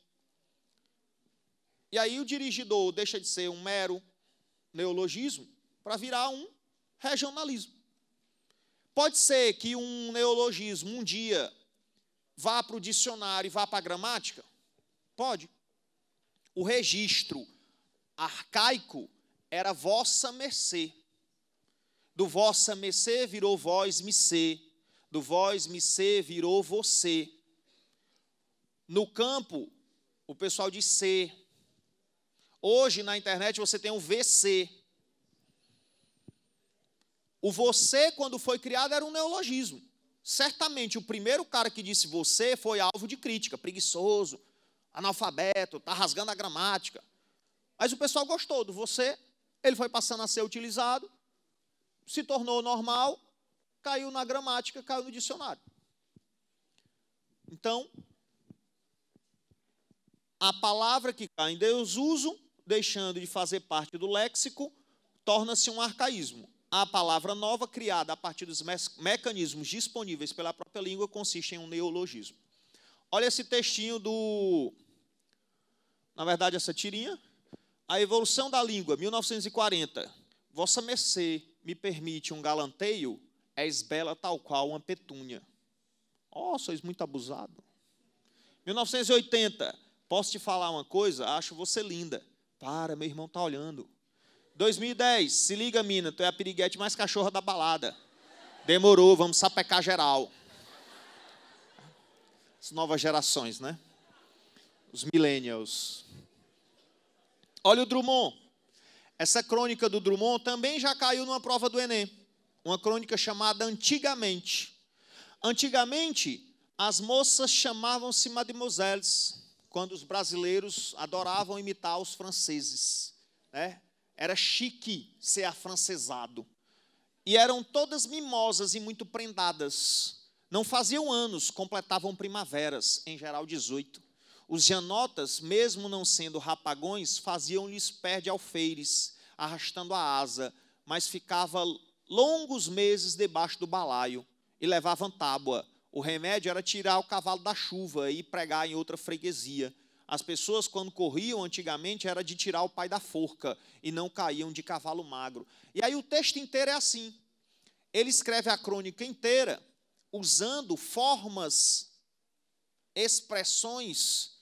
E aí o dirigidor deixa de ser um mero neologismo para virar um regionalismo. Pode ser que um neologismo um dia vá para o dicionário e vá para a gramática? Pode. O registro arcaico era vossa mercê. Do vossa mercê virou vós me ser. Do vós me ser virou você. No campo, o pessoal diz ser. Hoje, na internet, você tem um VC. O você, quando foi criado, era um neologismo. Certamente, o primeiro cara que disse você foi alvo de crítica. Preguiçoso, analfabeto, está rasgando a gramática. Mas o pessoal gostou do você. Ele foi passando a ser utilizado. Se tornou normal. Caiu na gramática, caiu no dicionário. Então, a palavra que cai em desuso, deixando de fazer parte do léxico, torna-se um arcaísmo. A palavra nova, criada a partir dos mecanismos disponíveis pela própria língua, consiste em um neologismo. Olha esse textinho na verdade, essa tirinha. A evolução da língua, 1940. Vossa mercê me permite um galanteio, és bela tal qual uma petúnia. Oh, sois muito abusado. 1980. Posso te falar uma coisa? Acho você linda. Para, meu irmão está olhando. 2010, se liga, mina, tu é a piriguete mais cachorra da balada. Demorou, vamos sapecar geral. As novas gerações, né? Os millennials. Olha o Drummond. Essa crônica do Drummond também já caiu numa prova do Enem. Uma crônica chamada Antigamente. Antigamente, as moças chamavam-se mademoiselles, quando os brasileiros adoravam imitar os franceses, né? Era chique ser afrancesado. E eram todas mimosas e muito prendadas. Não faziam anos, completavam primaveras, em geral 18. Os janotas, mesmo não sendo rapagões, faziam-lhes pé de alfeires, arrastando a asa, mas ficava longos meses debaixo do balaio e levavam tábua. O remédio era tirar o cavalo da chuva e pregar em outra freguesia. As pessoas, quando corriam antigamente, era de tirar o pai da forca e não caíam de cavalo magro. E aí o texto inteiro é assim. Ele escreve a crônica inteira usando formas, expressões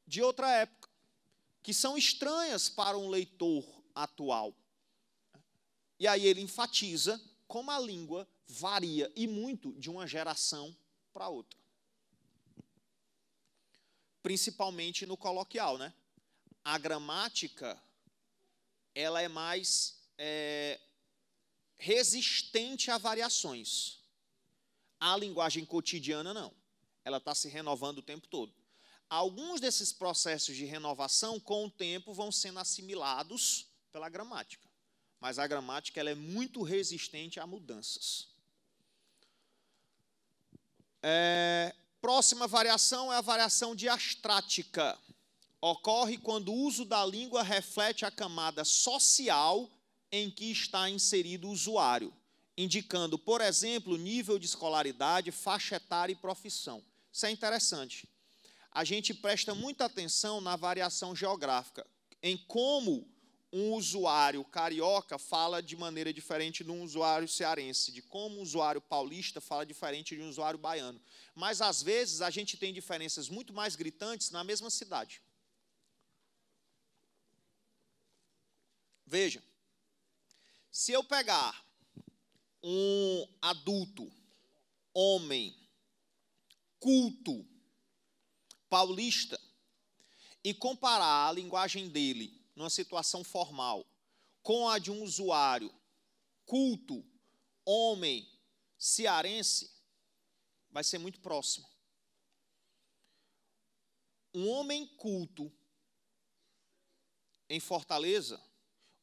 de outra época, que são estranhas para um leitor atual. E aí ele enfatiza como a língua varia, e muito, de uma geração para outra. Principalmente no coloquial, né? A gramática, ela é mais resistente a variações. A linguagem cotidiana, não. Ela está se renovando o tempo todo. Alguns desses processos de renovação, com o tempo, vão sendo assimilados pela gramática. Mas a gramática ela é muito resistente a mudanças. Próxima variação é a variação diastrática. Ocorre quando o uso da língua reflete a camada social em que está inserido o usuário, indicando, por exemplo, nível de escolaridade, faixa etária e profissão. Isso é interessante. A gente presta muita atenção na variação geográfica, em como um usuário carioca fala de maneira diferente de um usuário cearense, de como um usuário paulista fala diferente de um usuário baiano. Mas, às vezes, a gente tem diferenças muito mais gritantes na mesma cidade. Veja, se eu pegar um adulto, homem, culto, paulista, e comparar a linguagem dele numa situação formal com a de um usuário culto, homem, cearense, vai ser muito próximo. Um homem culto em Fortaleza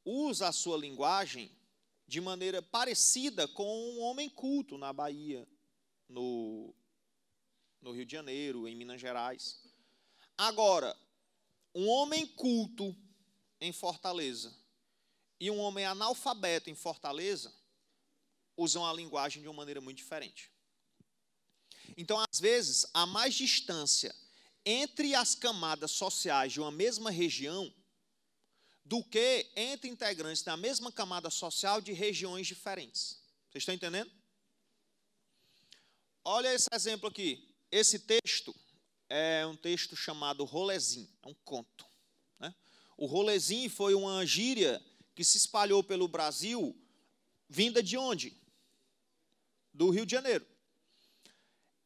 usa a sua linguagem de maneira parecida com um homem culto na Bahia, no Rio de Janeiro, em Minas Gerais. Agora, um homem culto em Fortaleza e um homem analfabeto em Fortaleza usam a linguagem de uma maneira muito diferente. Então, às vezes, há mais distância entre as camadas sociais de uma mesma região do que entre integrantes da mesma camada social de regiões diferentes. Vocês estão entendendo? Olha esse exemplo aqui. Esse texto é um texto chamado rolezinho, é um conto. Né? O rolezinho foi uma gíria que se espalhou pelo Brasil, vinda de onde? Do Rio de Janeiro.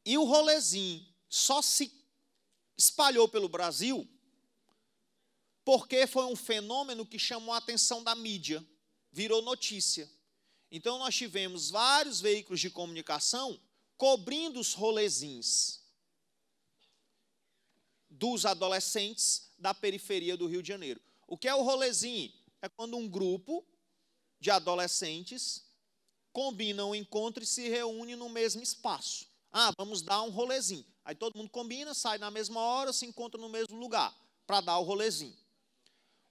E o rolezinho só se espalhou pelo Brasil porque foi um fenômeno que chamou a atenção da mídia, virou notícia. Então, nós tivemos vários veículos de comunicação cobrindo os rolezinhos dos adolescentes da periferia do Rio de Janeiro. O que é o rolezinho? É quando um grupo de adolescentes combina um encontro e se reúne no mesmo espaço. Ah, vamos dar um rolezinho. Aí todo mundo combina, sai na mesma hora, se encontra no mesmo lugar para dar o rolezinho.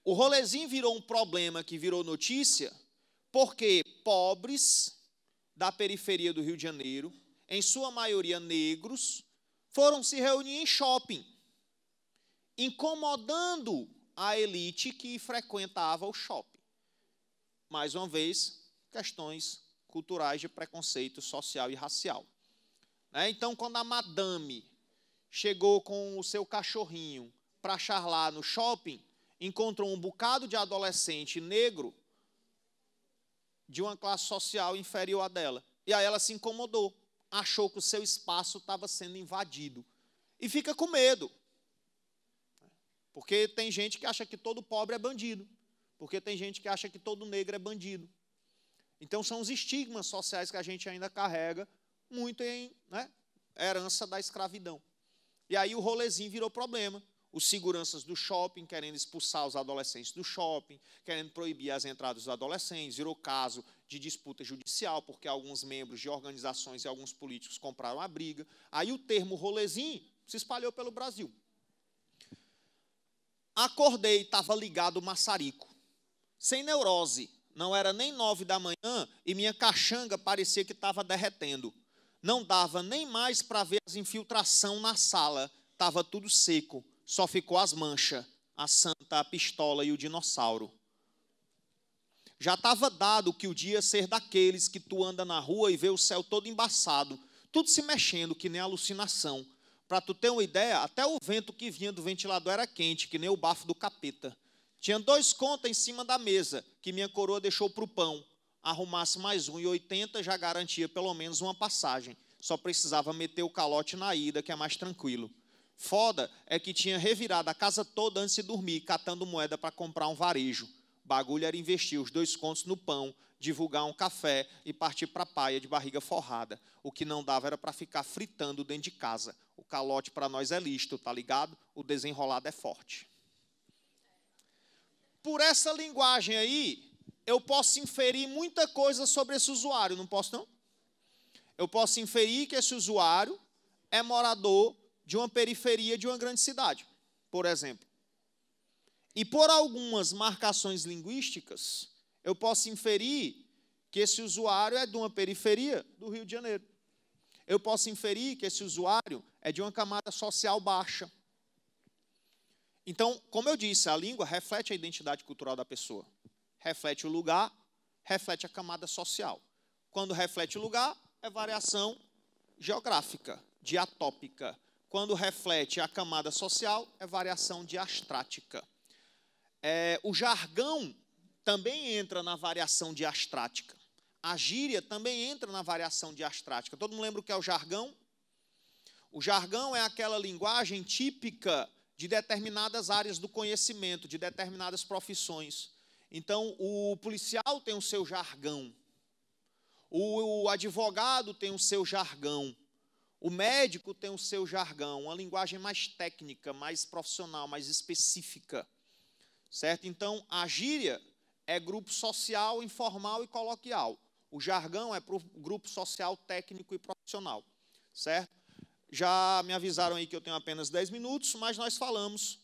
O rolezinho virou um problema que virou notícia porque pobres da periferia do Rio de Janeiro, em sua maioria negros, foram se reunir em shopping, incomodando a elite que frequentava o shopping. Mais uma vez, questões culturais de preconceito social e racial. Então, quando a madame chegou com o seu cachorrinho para charlar no shopping, encontrou um bocado de adolescente negro de uma classe social inferior à dela. E aí ela se incomodou, achou que o seu espaço estava sendo invadido. E fica com medo. Porque tem gente que acha que todo pobre é bandido. Porque tem gente que acha que todo negro é bandido. Então, são os estigmas sociais que a gente ainda carrega muito em herança da escravidão. E aí o rolezinho virou problema. os seguranças do shopping querendo expulsar os adolescentes do shopping, querendo proibir as entradas dos adolescentes, virou caso de disputa judicial, porque alguns membros de organizações e alguns políticos compraram a briga. Aí o termo rolezinho se espalhou pelo Brasil. Acordei, estava ligado o maçarico, sem neurose, não era nem 9 da manhã e minha caxanga parecia que estava derretendo. Não dava nem mais para ver as infiltrações na sala, estava tudo seco. Só ficou as manchas, a santa, a pistola e o dinossauro. Já estava dado que o dia ia ser daqueles que tu anda na rua e vê o céu todo embaçado, tudo se mexendo, que nem alucinação. Para tu ter uma ideia, até o vento que vinha do ventilador era quente, que nem o bafo do capeta. Tinha 2 contas em cima da mesa, que minha coroa deixou para o pão. Arrumasse mais 1,80, já garantia pelo menos uma passagem. Só precisava meter o calote na ida, que é mais tranquilo. Foda é que tinha revirado a casa toda antes de dormir, catando moeda para comprar um varejo. O bagulho era investir os 2 contos no pão, divulgar um café e partir para a paia de barriga forrada. O que não dava era para ficar fritando dentro de casa. O calote para nós é listo, tá ligado? O desenrolado é forte. Por essa linguagem aí, eu posso inferir muita coisa sobre esse usuário, não posso não? Eu posso inferir que esse usuário é morador de uma periferia de uma grande cidade, por exemplo. E por algumas marcações linguísticas, eu posso inferir que esse usuário é de uma periferia do Rio de Janeiro. Eu posso inferir que esse usuário é de uma camada social baixa. Então, como eu disse, a língua reflete a identidade cultural da pessoa. Reflete o lugar, reflete a camada social. Quando reflete o lugar, é variação geográfica, diatópica. Quando reflete a camada social, é variação diastrática. O jargão também entra na variação diastrática. A gíria também entra na variação diastrática. Todo mundo lembra o que é o jargão? O jargão é aquela linguagem típica de determinadas áreas do conhecimento, de determinadas profissões. Então, o policial tem o seu jargão. O advogado tem o seu jargão. O médico tem o seu jargão, uma linguagem mais técnica, mais profissional, mais específica. Certo? Então, a gíria é grupo social, informal e coloquial. O jargão é para o grupo social, técnico e profissional. Certo? Já me avisaram aí que eu tenho apenas 10 minutos, mas nós falamos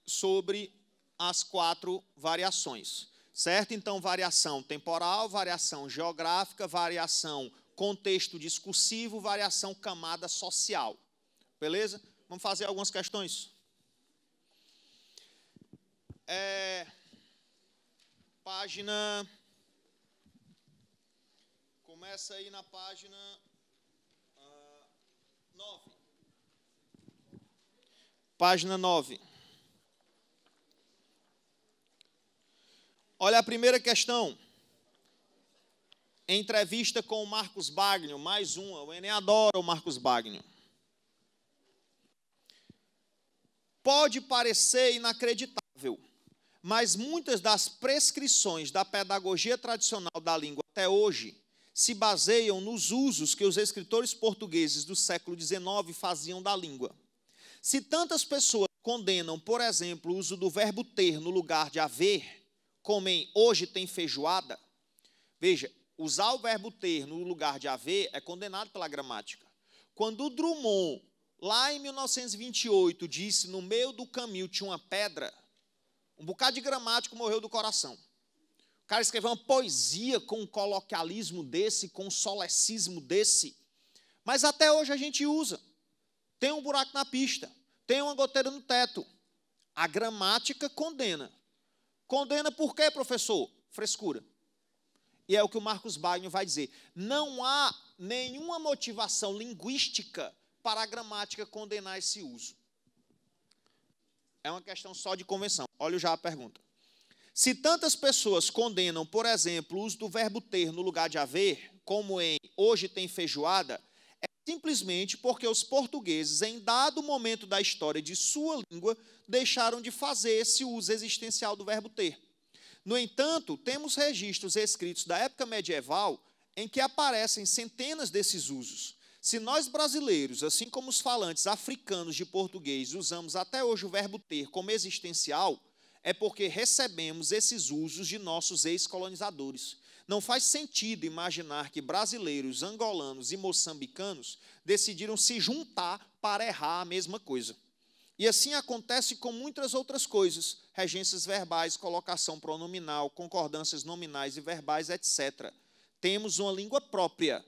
sobre as 4 variações. Certo? Então, variação temporal, variação geográfica, variação contexto discursivo, variação camada social. Beleza? Vamos fazer algumas questões? Página... Começa aí na página 9. Página 9. Olha a primeira questão. Entrevista com o Marcos Bagno, mais uma. O Enem adora o Marcos Bagno. Pode parecer inacreditável, mas muitas das prescrições da pedagogia tradicional da língua até hoje se baseiam nos usos que os escritores portugueses do século XIX faziam da língua. Se tantas pessoas condenam, por exemplo, o uso do verbo ter no lugar de haver, como em hoje tem feijoada, veja, usar o verbo ter no lugar de haver é condenado pela gramática. Quando o Drummond, lá em 1928, disse no meio do caminho tinha uma pedra, um bocado de gramático morreu do coração. O cara escreveu uma poesia com um coloquialismo desse, com um solecismo desse. Mas até hoje a gente usa. Tem um buraco na pista, tem uma goteira no teto. A gramática condena. Condena por quê, professor? Frescura. E é o que o Marcos Bagno vai dizer. Não há nenhuma motivação linguística para a gramática condenar esse uso. É uma questão só de convenção. Olha já a pergunta. Se tantas pessoas condenam, por exemplo, o uso do verbo ter no lugar de haver, como em hoje tem feijoada, é simplesmente porque os portugueses, em dado momento da história de sua língua, deixaram de fazer esse uso existencial do verbo ter. No entanto, temos registros escritos da época medieval em que aparecem centenas desses usos. Se nós brasileiros, assim como os falantes africanos de português, usamos até hoje o verbo ter como existencial, é porque recebemos esses usos de nossos ex-colonizadores. Não faz sentido imaginar que brasileiros, angolanos e moçambicanos decidiram se juntar para errar a mesma coisa. E assim acontece com muitas outras coisas, regências verbais, colocação pronominal, concordâncias nominais e verbais, etc. Temos uma língua própria,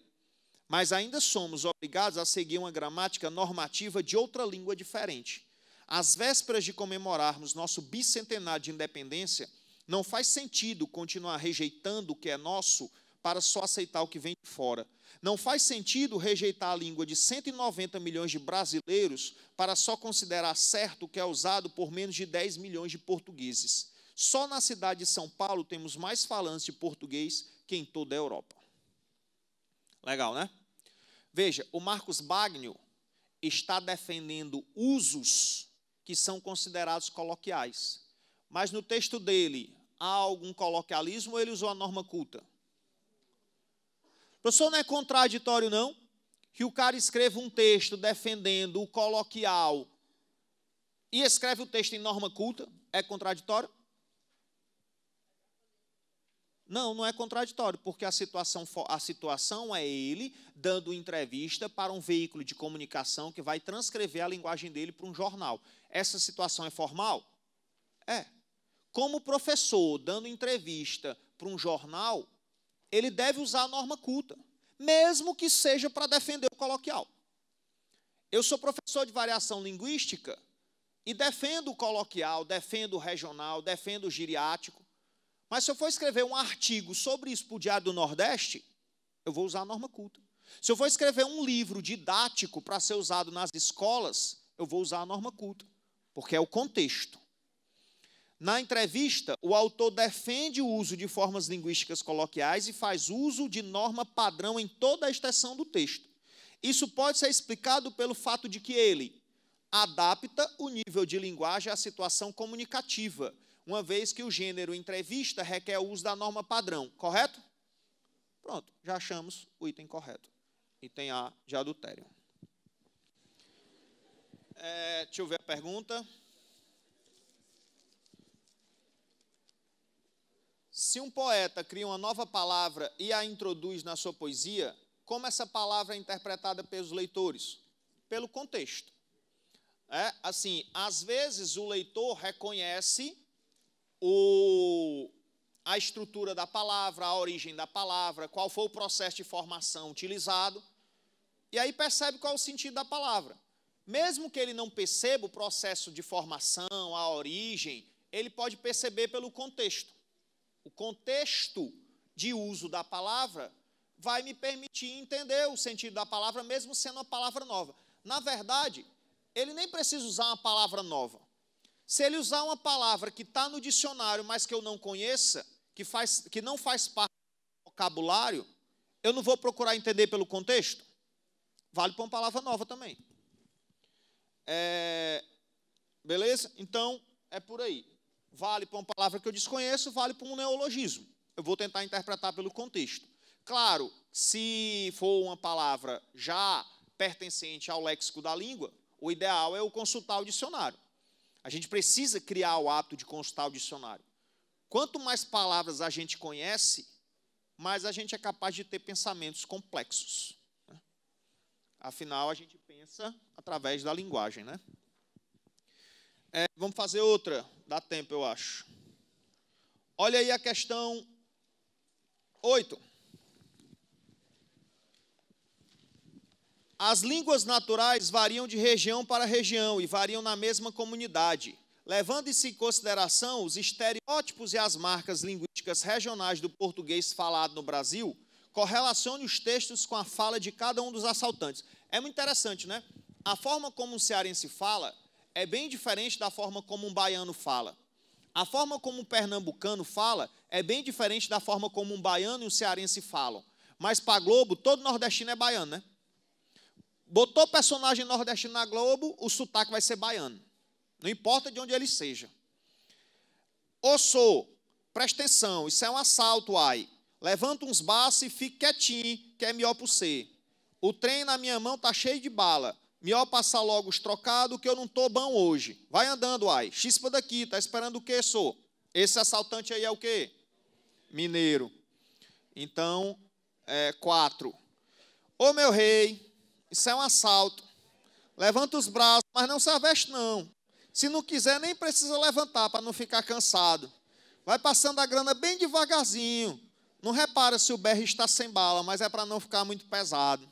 mas ainda somos obrigados a seguir uma gramática normativa de outra língua diferente. Às vésperas de comemorarmos nosso bicentenário de independência, não faz sentido continuar rejeitando o que é nosso para só aceitar o que vem de fora. Não faz sentido rejeitar a língua de 190 milhões de brasileiros para só considerar certo o que é usado por menos de 10 milhões de portugueses. Só na cidade de São Paulo temos mais falantes de português que em toda a Europa. Legal, né? Veja, o Marcos Bagno está defendendo usos que são considerados coloquiais. Mas no texto dele, há algum coloquialismo ou ele usou a norma culta? Professor, não é contraditório, não? Que o cara escreva um texto defendendo o coloquial e escreve o texto em norma culta? É contraditório? Não, não é contraditório, porque a situação é ele dando entrevista para um veículo de comunicação que vai transcrever a linguagem dele para um jornal. Essa situação é formal? É. Como professor dando entrevista para um jornal, ele deve usar a norma culta, mesmo que seja para defender o coloquial. Eu sou professor de variação linguística e defendo o coloquial, defendo o regional, defendo o giriático. Mas se eu for escrever um artigo sobre isso para o Diário do Nordeste, eu vou usar a norma culta. Se eu for escrever um livro didático para ser usado nas escolas, eu vou usar a norma culta, porque é o contexto. Na entrevista, o autor defende o uso de formas linguísticas coloquiais e faz uso de norma padrão em toda a extensão do texto. Isso pode ser explicado pelo fato de que ele adapta o nível de linguagem à situação comunicativa, uma vez que o gênero entrevista requer o uso da norma padrão, correto? Pronto, já achamos o item correto. Item A de adultério. Deixa eu ver a pergunta. Se um poeta cria uma nova palavra e a introduz na sua poesia, como essa palavra é interpretada pelos leitores? Pelo contexto. Assim, às vezes o leitor reconhece a estrutura da palavra, a origem da palavra, qual foi o processo de formação utilizado, e aí percebe qual é o sentido da palavra. Mesmo que ele não perceba o processo de formação, a origem, ele pode perceber pelo contexto. O contexto de uso da palavra vai me permitir entender o sentido da palavra, mesmo sendo uma palavra nova. Na verdade, ele nem precisa usar uma palavra nova. Se ele usar uma palavra que está no dicionário, mas que eu não conheça, que não faz parte do vocabulário, eu não vou procurar entender pelo contexto? Vale para uma palavra nova também. Beleza? Então, é por aí. Vale para uma palavra que eu desconheço, vale para um neologismo. Eu vou tentar interpretar pelo contexto. Claro, se for uma palavra já pertencente ao léxico da língua, o ideal é eu consultar o dicionário. A gente precisa criar o hábito de consultar o dicionário. Quanto mais palavras a gente conhece, mais a gente é capaz de ter pensamentos complexos. Afinal, a gente pensa através da linguagem, né? Vamos fazer outra, dá tempo, eu acho. Olha aí a questão 8. As línguas naturais variam de região para região e variam na mesma comunidade. Levando-se em consideração os estereótipos e as marcas linguísticas regionais do português falado no Brasil, correlacione os textos com a fala de cada um dos assaltantes. É muito interessante, né? A forma como um cearense fala é bem diferente da forma como um baiano fala. A forma como um pernambucano fala é bem diferente da forma como um baiano e um cearense falam. Mas para a Globo, todo nordestino é baiano, né? Botou personagem nordestino na Globo, o sotaque vai ser baiano. Não importa de onde ele seja. Ossô, presta atenção, isso é um assalto, ai. Levanta uns braços e fique quietinho, que é melhor para você. O trem na minha mão tá cheio de bala. Melhor passar logo os trocados que eu não tô bom hoje. Vai andando, ai. Chispa daqui, tá esperando o quê, sou? Esse assaltante aí é o quê? Mineiro. Então, 4. Ô meu rei, isso é um assalto. Levanta os braços, mas não se aveste não. Se não quiser, nem precisa levantar para não ficar cansado. Vai passando a grana bem devagarzinho. Não repara se o BR está sem bala, mas é para não ficar muito pesado.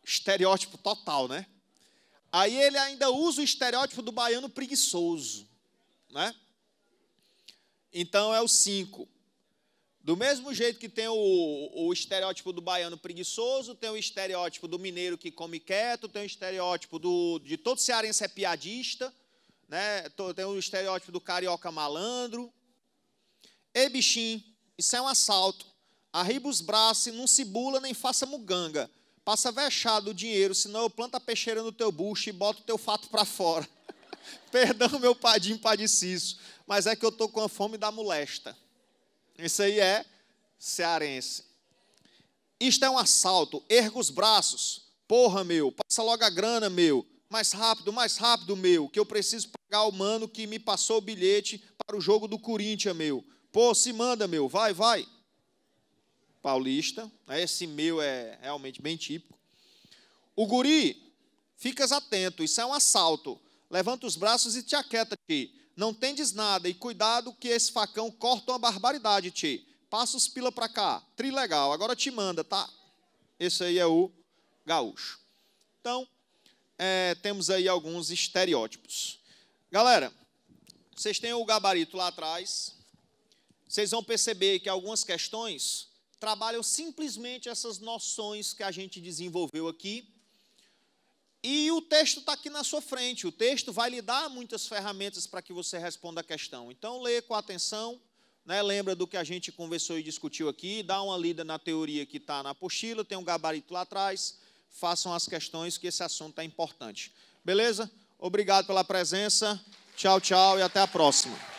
Estereótipo total, né? Aí ele ainda usa o estereótipo do baiano preguiçoso, né? Então é o 5. Do mesmo jeito que tem o estereótipo do baiano preguiçoso, tem o estereótipo do mineiro que come quieto, tem o estereótipo de todo cearense é piadista, né? Tem o estereótipo do carioca malandro. Ei, bichinho, isso é um assalto. Arriba os braços e não se bula nem faça muganga. Passa vexado o dinheiro, senão eu planto a peixeira no teu bucho e boto o teu fato para fora. Perdão, meu padinho padeciço, mas é que eu estou com a fome da molesta. Isso aí é cearense. Isto é um assalto. Erga os braços. Porra, meu, passa logo a grana, meu. Mais rápido, meu, que eu preciso pagar o mano que me passou o bilhete para o jogo do Corinthians, meu. Pô, se manda, meu, vai. Paulista, esse meu é realmente bem típico. O guri, ficas atento, isso é um assalto. Levanta os braços e te aquieta, tchê. Não tendes nada, e cuidado que esse facão corta uma barbaridade, tchê. Passa os pila pra cá, trilegal, agora te manda, tá? Esse aí é o gaúcho. Então, temos aí alguns estereótipos. Galera, vocês têm o gabarito lá atrás. Vocês vão perceber que algumas questões trabalham simplesmente essas noções que a gente desenvolveu aqui. E o texto está aqui na sua frente. O texto vai lhe dar muitas ferramentas para que você responda a questão. Então, leia com atenção, né? Lembra do que a gente conversou e discutiu aqui, dá uma lida na teoria que está na apostila, tem um gabarito lá atrás, façam as questões que esse assunto é importante. Beleza? Obrigado pela presença. Tchau, tchau e até a próxima.